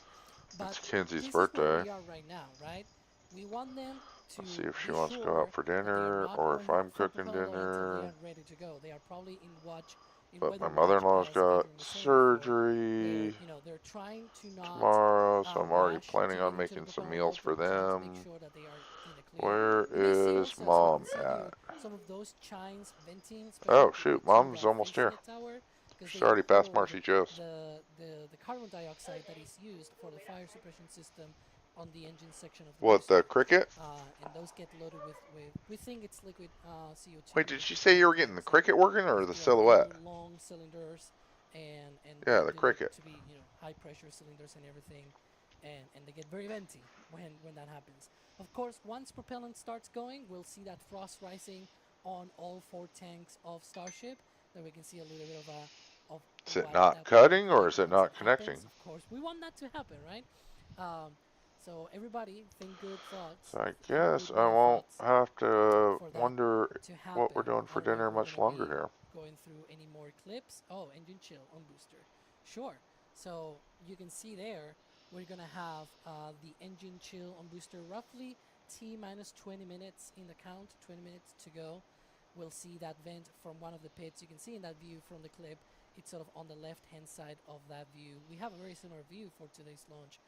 S2: But
S3: It's Kenzie's
S2: this is where
S3: birthday.
S2: we are right now, right? We want them to
S3: Let's see if she
S2: be
S3: wants to go out
S2: sure
S3: for
S2: that they are
S3: dinner
S2: not
S3: or
S2: going
S3: if I'm
S2: full
S3: cooking
S2: propellant oil until they
S3: dinner.
S2: are ready to go. They are probably in
S3: But my
S2: weather watch,
S3: mother-in-law's
S2: as
S3: got
S2: Adrian was saying before.
S3: surgery
S2: They're trying to not
S3: tomorrow, so I'm already
S2: rush
S3: planning
S2: to get
S3: on
S2: into the
S3: making some
S2: propellant
S3: meals
S2: oil,
S3: for
S2: but trying to make
S3: them.
S2: sure that they are in the clear.
S3: Where
S2: We may see
S3: is
S2: also, as we
S3: Mom
S2: can see here,
S3: at?
S2: some of those chines venting,
S3: Oh
S2: especially
S3: shoot,
S2: to
S3: Mom's
S2: that
S3: almost
S2: facing
S3: here.
S2: the tower, because
S3: She's
S2: they
S3: already past
S2: hold
S3: Marcy Joe's.
S2: the carbon dioxide that is used for the fire suppression system on the engine section of the
S3: What, the
S2: booster.
S3: cricket?
S2: And those get loaded with we think it's liquid CO2.
S3: Wait,
S2: We
S3: did
S2: have
S3: you
S2: to
S3: say
S2: check
S3: you were
S2: the
S3: getting the
S2: tanks
S3: cricket working or
S2: because
S3: the
S2: they are
S3: silhouette?
S2: very long cylinders, and
S3: Yeah, the
S2: they look
S3: cricket.
S2: to be, you know, high pressure cylinders and everything, and they get very venty when that happens. Of course, once propellant starts going, we'll see that frost rising on all 4 tanks of Starship. Then we can see a little bit of
S3: Is it
S2: what
S3: not
S2: that will look
S3: cutting or
S2: like
S3: is it
S2: once
S3: not
S2: it
S3: connecting?
S2: happens. Of course, we want that to happen, right? Um, so everybody, think good thoughts.
S3: So I
S2: Think
S3: guess
S2: good
S3: I
S2: no
S3: won't
S2: thoughts
S3: have to
S2: for that
S3: wonder
S2: to
S3: what we're
S2: happen.
S3: doing
S2: I
S3: for
S2: don't know
S3: dinner
S2: if we're
S3: much
S2: gonna
S3: longer
S2: be
S3: here.
S2: going through any more clips. Oh, engine chill on booster. Sure. So you can see there, we're gonna have the engine chill on booster roughly T minus 20 minutes in the count, 20 minutes to go. We'll see that vent from one of the pits. You can see in that view from the clip, it's sort of on the left-hand side of that view. We have a very similar view for today's launch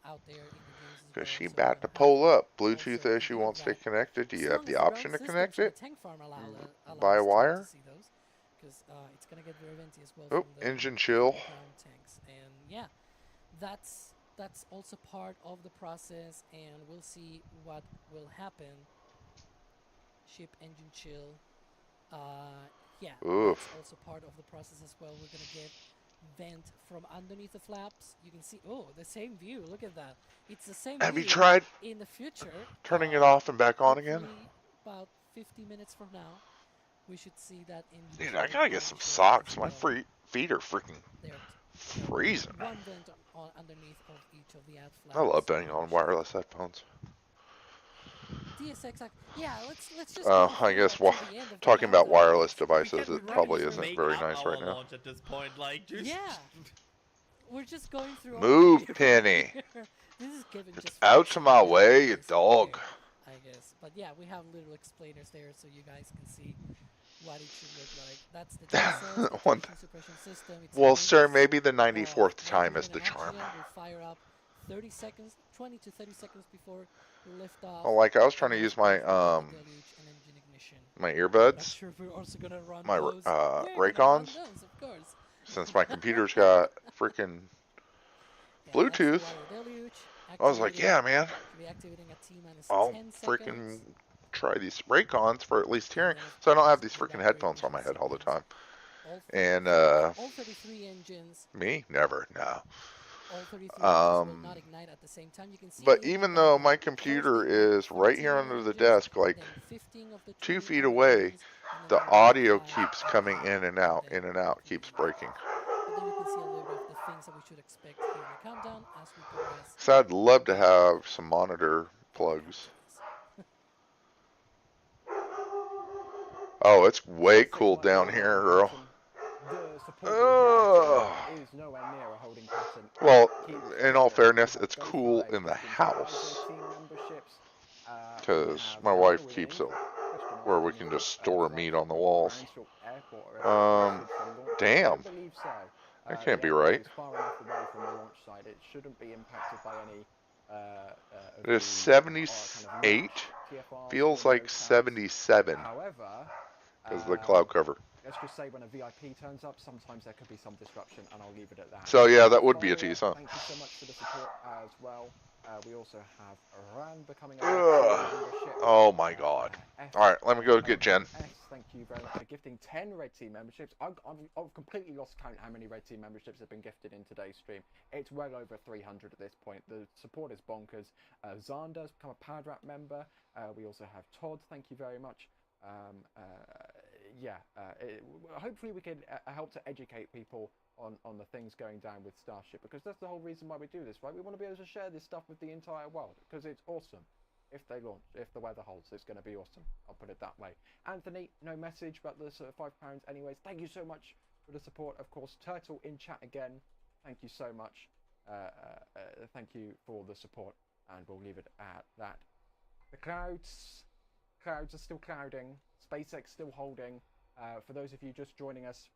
S2: out there in the games as
S3: Because
S2: well.
S3: she
S2: So we're
S3: about to
S2: gonna have
S3: pull up.
S2: also
S3: Bluetooth
S2: a
S3: issue
S2: view of
S3: won't stay
S2: that.
S3: connected. Do
S2: As
S3: you have
S2: long as
S3: the
S2: the
S3: option
S2: ground
S3: to
S2: systems
S3: connect
S2: and the
S3: it?
S2: tank farm allow
S3: By
S2: us to
S3: wire?
S2: see those, because it's gonna get very venty as well
S3: Oh,
S2: from
S3: engine chill.
S2: the ground tanks. And yeah, that's also part of the process, and we'll see what will happen. Ship engine chill. Yeah, that's
S3: Oof.
S2: also part of the process as well. We're gonna get vent from underneath the flaps. You can see, oh, the same view. Look at that. It's the same
S3: Have you
S2: view
S3: tried
S2: in the future.
S3: turning it off and back on again?
S2: Hopefully, about 50 minutes from now, we should see that engine
S3: Dude, I
S2: chill
S3: gotta get
S2: in
S3: some
S2: action
S3: socks.
S2: as
S3: My
S2: well.
S3: feet are freaking
S2: There will be
S3: freezing.
S2: one vent underneath of each of the ad
S3: I love
S2: flaps
S3: betting
S2: on
S3: on
S2: the ship.
S3: wireless headphones.
S2: DSX, yeah, let's just go
S3: I
S2: through
S3: guess
S2: to the end of the
S3: talking about
S2: countdown, I
S3: wireless
S2: guess.
S4: We
S3: devices,
S4: can
S2: We're
S3: it
S4: pretty
S2: running
S3: probably
S4: much
S2: through.
S3: isn't
S4: make
S3: very
S4: up
S3: nice
S4: our
S3: right now.
S4: launch at this point. Like, just
S2: Yeah, we're just going through all
S3: Move,
S2: of the
S3: Penny.
S2: This is Kevin
S3: Get
S2: just
S3: out to
S2: flexing
S3: my
S2: down
S3: way, you
S2: things
S3: dog.
S2: here, I guess. But yeah, we have little explainers there so you guys can see what it should look like. That's the TSS, the
S3: One-
S2: torsion suppression system. It's
S3: well,
S2: a
S3: sir,
S2: mix
S3: maybe the
S2: of
S3: 94th time is
S2: nitrogen
S3: the
S2: and
S3: charm.
S2: oxygen. Will fire up 30 seconds, 20 to 30 seconds before liftoff.
S3: Well, like I was trying
S2: And
S3: to
S2: then,
S3: use
S2: of course,
S3: my
S2: we'll get the deluge and engine ignition.
S3: my
S2: I'm not
S3: earbuds,
S2: sure if we're also gonna run
S3: my
S2: those. We're gonna run
S3: Raycons,
S2: those, of course.
S3: since my computer's got freaking
S2: Yeah, that's the
S3: Bluetooth.
S2: water deluge.
S3: I was like, yeah, man,
S2: Should be activating at T minus
S3: I'll
S2: 10
S3: freaking
S2: seconds.
S3: try these Raycons for at least
S2: And
S3: hearing,
S2: then, of
S3: so I don't
S2: course,
S3: have these
S2: the
S3: freaking
S2: evaporator
S3: headphones on
S2: ignition
S3: my head all the
S2: sequence.
S3: time.
S2: All
S3: And
S2: 33 engines.
S3: me, never, no.
S2: All 33 engines will not ignite at the same time. You can see
S3: But
S2: here in the
S3: even though my
S2: diagram,
S3: computer
S2: 14
S3: is right here under the
S2: engines,
S3: desk, like
S2: then 15 of the
S3: 2
S2: 20
S3: feet
S2: other
S3: away,
S2: engines, and then
S3: the
S2: the remaining
S3: audio
S2: 5
S3: keeps
S2: at
S3: coming
S2: the end,
S3: in
S2: and then
S3: and out, keeps
S2: the
S3: breaking.
S2: But then you can see a little bit of the things that we should expect here in the countdown as we progress
S3: So I'd love to
S2: in
S3: have some monitor
S2: in the
S3: plugs.
S2: cutscenes.
S3: Oh, it's way
S1: Starship's
S3: cooled
S1: might be
S3: down
S1: a
S3: here,
S1: holding
S3: girl.
S1: pattern. The support we've been getting is nowhere near a holding pattern.
S3: Well,
S1: Keeps
S3: in all
S1: dropping.
S3: fairness,
S1: We have
S3: it's
S1: Ghost
S3: cool
S1: Alex
S3: in the
S1: gifting 2 ISO
S3: house.
S1: team memberships. We
S3: Because
S1: have
S3: my
S1: Anna
S3: wife
S1: with an
S3: keeps it
S1: question
S3: where we
S1: asking
S3: can
S1: if
S3: just store meat
S1: Starship
S3: on the
S1: will
S3: walls.
S1: Brownsville Airport or if it's connected from launch. I
S3: Damn.
S1: don't believe so.
S3: That
S1: The
S3: can't be
S1: airport
S3: right.
S1: is far enough away from the launch site. It shouldn't be impacted by any of
S3: It is
S1: the kind of
S3: 78.
S1: launch TFRs
S3: Feels
S1: or
S3: like
S1: NOTAMs.
S3: 77
S1: However,
S3: because of the cloud cover.
S1: let's just say when a VIP turns up, sometimes there could be some disruption, and I'll leave it at that.
S3: So yeah, that would be a
S1: Finally,
S3: tease, huh?
S1: thank you so much for the support as well. We also have Iran becoming a
S3: Ugh.
S1: membership.
S3: Oh my god. Alright, let me go get Jen.
S1: Thank you very much for gifting 10 Red Team memberships. I've completely lost count how many Red Team memberships have been gifted in today's stream. It's well over 300 at this point. The support is bonkers. Xander's become a Powered Rap member. We also have Todd, thank you very much. hopefully we can help to educate people on the things going down with Starship, because that's the whole reason why we do this, right? We want to be able to share this stuff with the entire world, because it's awesome. If they launch, if the weather holds, it's going to be awesome. I'll put it that way. Anthony, no message, but the sort of £5 anyways. Thank you so much for the support. Of course, Turtle in chat again. Thank you so much. Thank you for the support, and we'll leave it at that. The clouds are still clouding. SpaceX still holding. For those of you just joining us,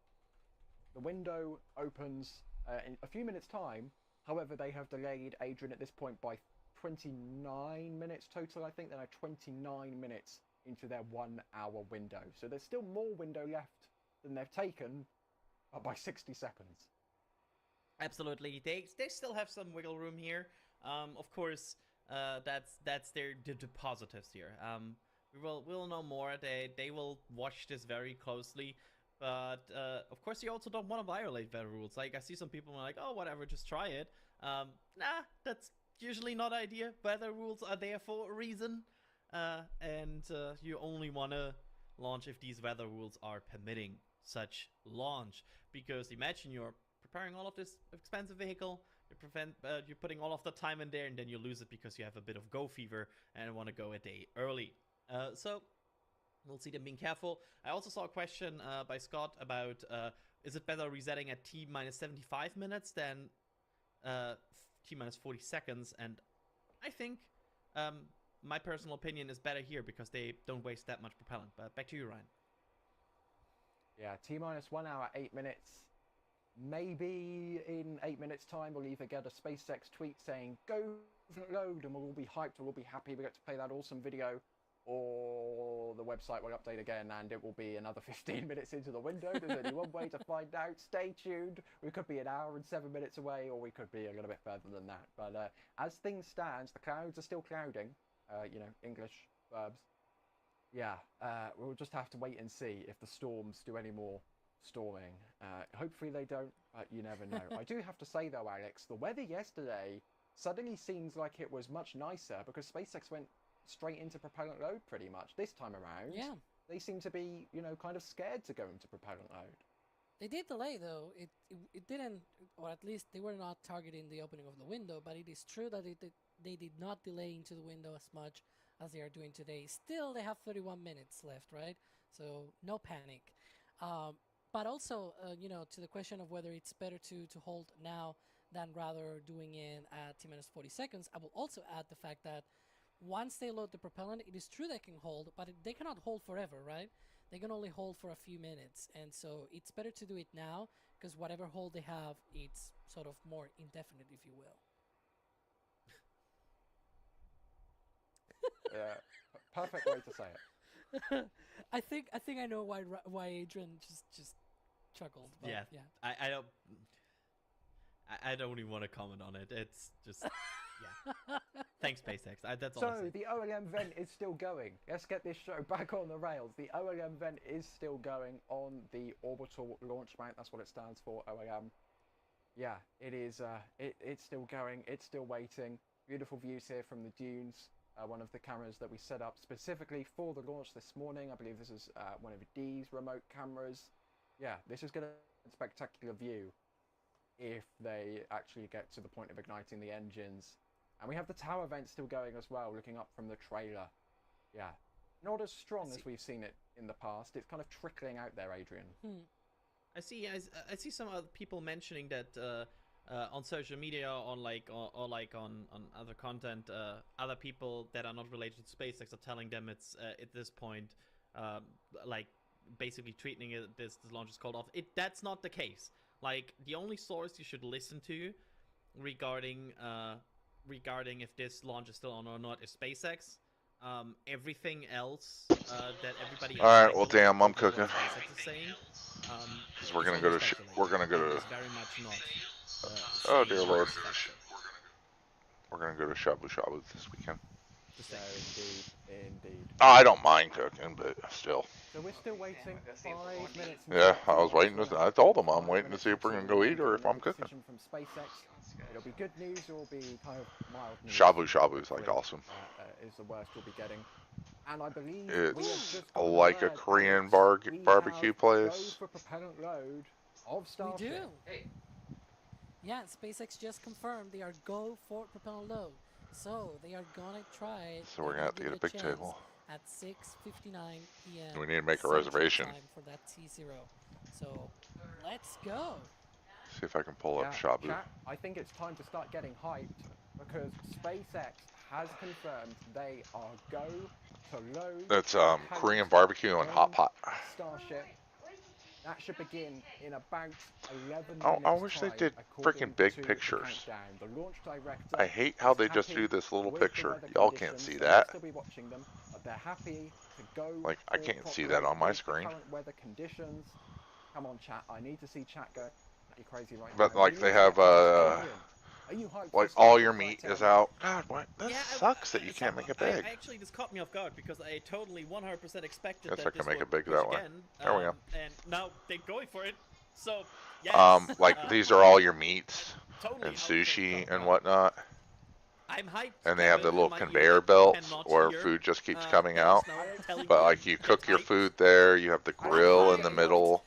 S1: the window opens in a few minutes' time. However, they have delayed Adrian at this point by 29 minutes total, I think. They're now 29 minutes into their 1 hour window. So there's still more window left than they've taken, by 60 seconds.
S4: Absolutely, they still have some wiggle room here. Of course, that's the positives here. We'll know more. They will watch this very closely. But of course, you also don't want to violate weather rules. Like, I see some people are like, oh, whatever, just try it. Nah, that's usually not an idea. Weather rules are there for a reason, and you only want to launch if these weather rules are permitting such launch. Because imagine you're preparing all of this expensive vehicle, you're putting all of the time in there, and then you lose it because you have a bit of go fever and want to go a day early. So we'll see them being careful. I also saw a question by Scott about is it better resetting at T minus 75 minutes than T minus 40 seconds? And I think my personal opinion is better here because they don't waste that much propellant. But back to you, Ryan.
S1: Yeah, T minus 1 hour, 8 minutes. Maybe in 8 minutes' time, we'll either get a SpaceX tweet saying, go load, and we'll all be hyped, we'll all be happy, we get to play that awesome video, or the website will update again and it will be another 15 minutes into the window. There's only one way to find out. Stay tuned. We could be an hour and 7 minutes away, or we could be a little bit further than that. But as things stand, the clouds are still clouding, English verbs. Yeah, we'll just have to wait and see if the storms do any more storming. Hopefully they don't, but you never know. I do have to say though, Alex, the weather yesterday suddenly seems like it was much nicer because SpaceX went straight into propellant load pretty much this time around.
S2: Yeah.
S1: They seem to be, kind of scared to go into propellant load.
S2: They did delay though. It didn't, or at least they were not targeting the opening of the window, but it is true that they did not delay into the window as much as they are doing today. Still, they have 31 minutes left, right? So no panic. But also, to the question of whether it's better to hold now than rather doing it at T-minus 40 seconds, I will also add the fact that once they load the propellant, it is true they can hold, but they cannot hold forever, right? They can only hold for a few minutes. And so it's better to do it now, because whatever hold they have, it's sort of more indefinite, if you will.
S1: Yeah, perfect way to say it.
S2: I think I know why Adrian just chuckled. But yeah.
S4: I don't even want to comment on it. It's just yeah. Thanks, SpaceX. That's all.
S1: So the OLM vent is still going. Let's get this show back on the rails. The OLM vent is still going on the orbital launch mount. That's what it stands for, OLM. Yeah, it is. It's still going. It's still waiting. Beautiful views here from the dunes. One of the cameras that we set up specifically for the launch this morning. I believe this is one of Dee's remote cameras. Yeah, this is going to be a spectacular view if they actually get to the point of igniting the engines. And we have the tower vent still going as well, looking up from the trailer. Yeah, not as strong as we've seen it in the past. It's kind of trickling out there, Adrian.
S4: I see some other people mentioning that on social media, on other content, other people that are not related to SpaceX are telling them it's at this point basically treating it this launch is called off. That's not the case. Like, the only source you should listen to regarding if this launch is still on or not is SpaceX. Everything else that everybody else,
S3: all right, well, damn, I'm cooking.
S4: SpaceX is saying,
S3: because we're gonna go to
S4: very much not.
S3: Oh dear Lord, we're gonna go to Shabu Shabu this weekend.
S1: Indeed.
S3: I don't mind cooking, but still.
S1: So we're still waiting 5 minutes.
S3: Yeah, I was waiting. I told them I'm waiting to see if we're gonna go eat or if I'm cooking.
S1: From SpaceX. It'll be good news or it'll be kind of mild news.
S3: Shabu Shabu is like awesome.
S1: Is the worst we'll be getting. And I believe we have
S3: It's
S1: just got
S3: like a
S1: word that
S3: Korean
S1: we
S3: barbecue
S1: have
S3: place.
S1: Go for propellant load of
S2: We
S1: Starship.
S2: do. Yeah, SpaceX just confirmed they are go for propellant load. So they are gonna try it.
S3: So we're
S2: They're
S3: gonna have to
S2: give
S3: get a
S2: it
S3: big
S2: chance
S3: table.
S2: at 6:59 p.m.
S3: We need to make a
S2: Central
S3: reservation.
S2: Time for that T0. So let's go.
S3: See if I can pull up
S1: Yeah,
S3: Shabu.
S1: chat, I think it's time to start getting hyped because SpaceX has confirmed they are go to load.
S3: That's
S1: propellant
S3: Korean barbecue and hot
S1: on
S3: pot.
S1: Starship. That should begin in about 11
S3: I
S1: minutes
S3: wish they
S1: time,
S3: did
S1: according
S3: freaking big
S1: to
S3: pictures.
S1: The countdown. The launch director
S3: I hate how
S1: is
S3: they just
S1: happy
S3: do this little
S1: with the
S3: picture.
S1: weather
S3: Y'all can't
S1: conditions.
S3: see
S1: They will
S3: that.
S1: still be watching them, but they're happy to go.
S3: Like, I
S1: for
S3: can't
S1: prop
S3: see that
S1: load
S3: on my
S1: with the
S3: screen.
S1: current weather conditions. Come on, chat. I need to see chat go crazy right
S3: But
S1: now.
S3: like
S1: We
S3: they
S1: need to
S3: have
S1: get hyped. Adrian, are you hyped for
S3: like all
S1: Starship
S3: your
S1: Flight
S3: meat
S1: 10?
S3: is out. God, what? This
S4: Yeah,
S3: sucks that you
S4: so
S3: can't make it big.
S4: actually, this caught me off guard because I totally 100% expected
S3: Guess I
S4: that
S3: can
S4: this
S3: make
S4: would
S3: it big
S4: push
S3: that way.
S4: again.
S3: There we go.
S4: And now they're going for it. So, yes.
S3: Like these are all your meats
S4: Totally
S3: and
S4: out of
S3: sushi
S4: control.
S3: and whatnot.
S4: I'm hyped.
S3: And they have the
S4: Kevin,
S3: little
S4: in my ear
S3: conveyor
S4: that you
S3: belts
S4: cannot
S3: where
S4: hear.
S3: food just keeps
S4: There
S3: coming
S4: is
S3: out.
S4: no telling
S3: But
S4: when
S3: like you
S4: to get
S3: cook your
S4: hyped.
S3: food there, you have the grill in the
S2: hyped.
S3: middle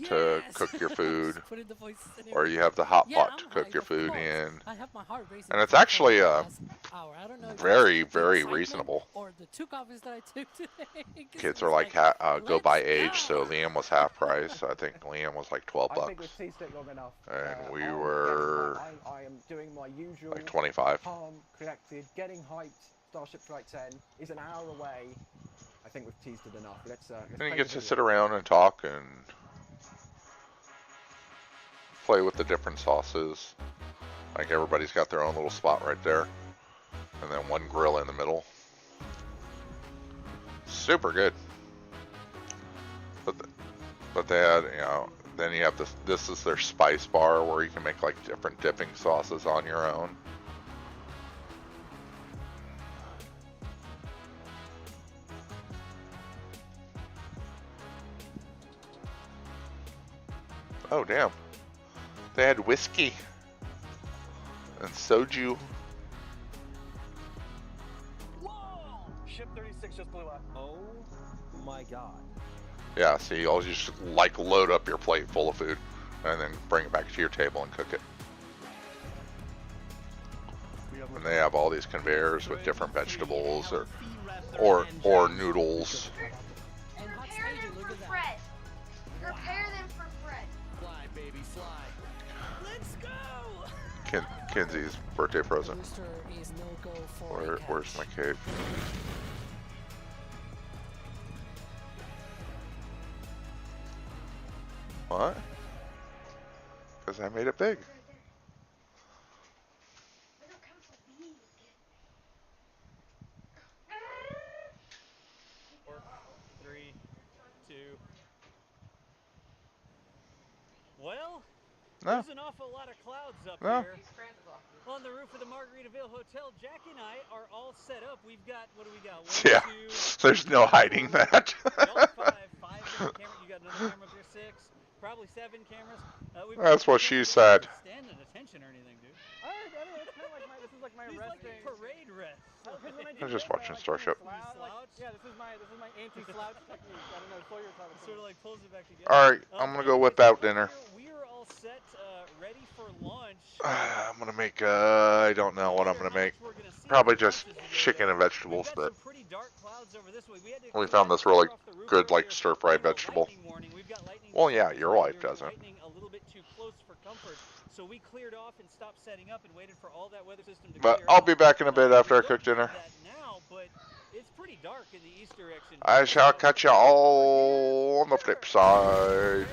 S3: to
S2: Yes!
S3: cook your food,
S2: Put in the voices and
S3: or you
S2: everything.
S3: have the hot
S2: Yeah,
S3: pot to
S2: I'm
S3: cook
S2: hyped,
S3: your
S2: of
S3: food
S2: course.
S3: in.
S2: I have my heart racing.
S3: And it's
S2: for
S3: actually
S2: the last hour. I don't know if
S3: very,
S2: it's the
S3: very
S2: excitement
S3: reasonable.
S2: or the 2 coffees that I took today. 'Cause
S3: Kids
S2: it
S3: are
S2: was
S3: like go
S2: let's
S3: by age, so
S2: go.
S3: Liam was half price. I think Liam was like 12
S1: I think we've
S3: bucks,
S1: teased it long enough.
S3: and we
S1: I'm
S3: were
S1: I am doing my usual
S3: like 25.
S1: calm, collected, getting hyped. Starship Flight 10 is an hour away. I think we've teased it enough. Let's
S3: And
S1: play
S3: you
S1: the
S3: get to
S1: video.
S3: sit around and talk and play with the different sauces. Like everybody's got their own little spot right there, and then one grill in the middle. Super good. But they had, then you have this. This is their spice bar where you can make like different dipping sauces on your own. Oh damn! They had whiskey and soju.
S6: Whoa! Ship 36 just blew up. Oh my god.
S3: Yeah, see, you'll just like load up your plate full of food, and then bring it back to your table and cook it. And they have all these conveyors with different vegetables or noodles.
S2: And hot
S5: Prepare
S2: staging,
S5: them
S2: look
S5: for
S2: at that.
S5: Fred. Prepare them for Fred.
S2: Fly, baby, fly. Let's go!
S3: Kenzie's birthday present.
S2: Booster is no go for a
S3: Where's my
S2: catch.
S3: cape? What? Because I made it big.
S6: 4, 3, 2. Well,
S3: No.
S6: there's an awful lot of clouds up
S3: No.
S6: here. On the roof of the Margaritaville Hotel, Jack and I are all set up. We've got, what do we got? 1,
S3: Yeah,
S6: 2,
S3: there's no hiding that.
S6: no, 5 different cameras. You got another camera up there, 6, probably 7 cameras. We've got
S3: That's what she said.
S6: Stand at attention or anything, dude. I don't know. It's kind of like my. This is like my
S7: He's
S6: resting.
S7: like
S6: parade rest.
S3: I'm just watching Starship.
S6: Yeah, this is my anti-slouch technique. I don't know. Sawyer taught it. Sort of like pulls it back together.
S3: All right, I'm gonna go whip out dinner.
S6: We are all set, ready for launch.
S3: I'm gonna make. I don't know what I'm gonna make. Probably just chicken and vegetables, but we found this really good, like stir-fried vegetable. Well, yeah, your wife doesn't.
S6: A little bit too close for comfort, so we cleared off and stopped setting up and waited for all that weather system to
S3: But
S6: clear
S3: I'll
S6: out.
S3: be back in a bit after I cook dinner.
S6: Now, but it's pretty dark in the east direction.
S3: I shall catch you all on the flip side.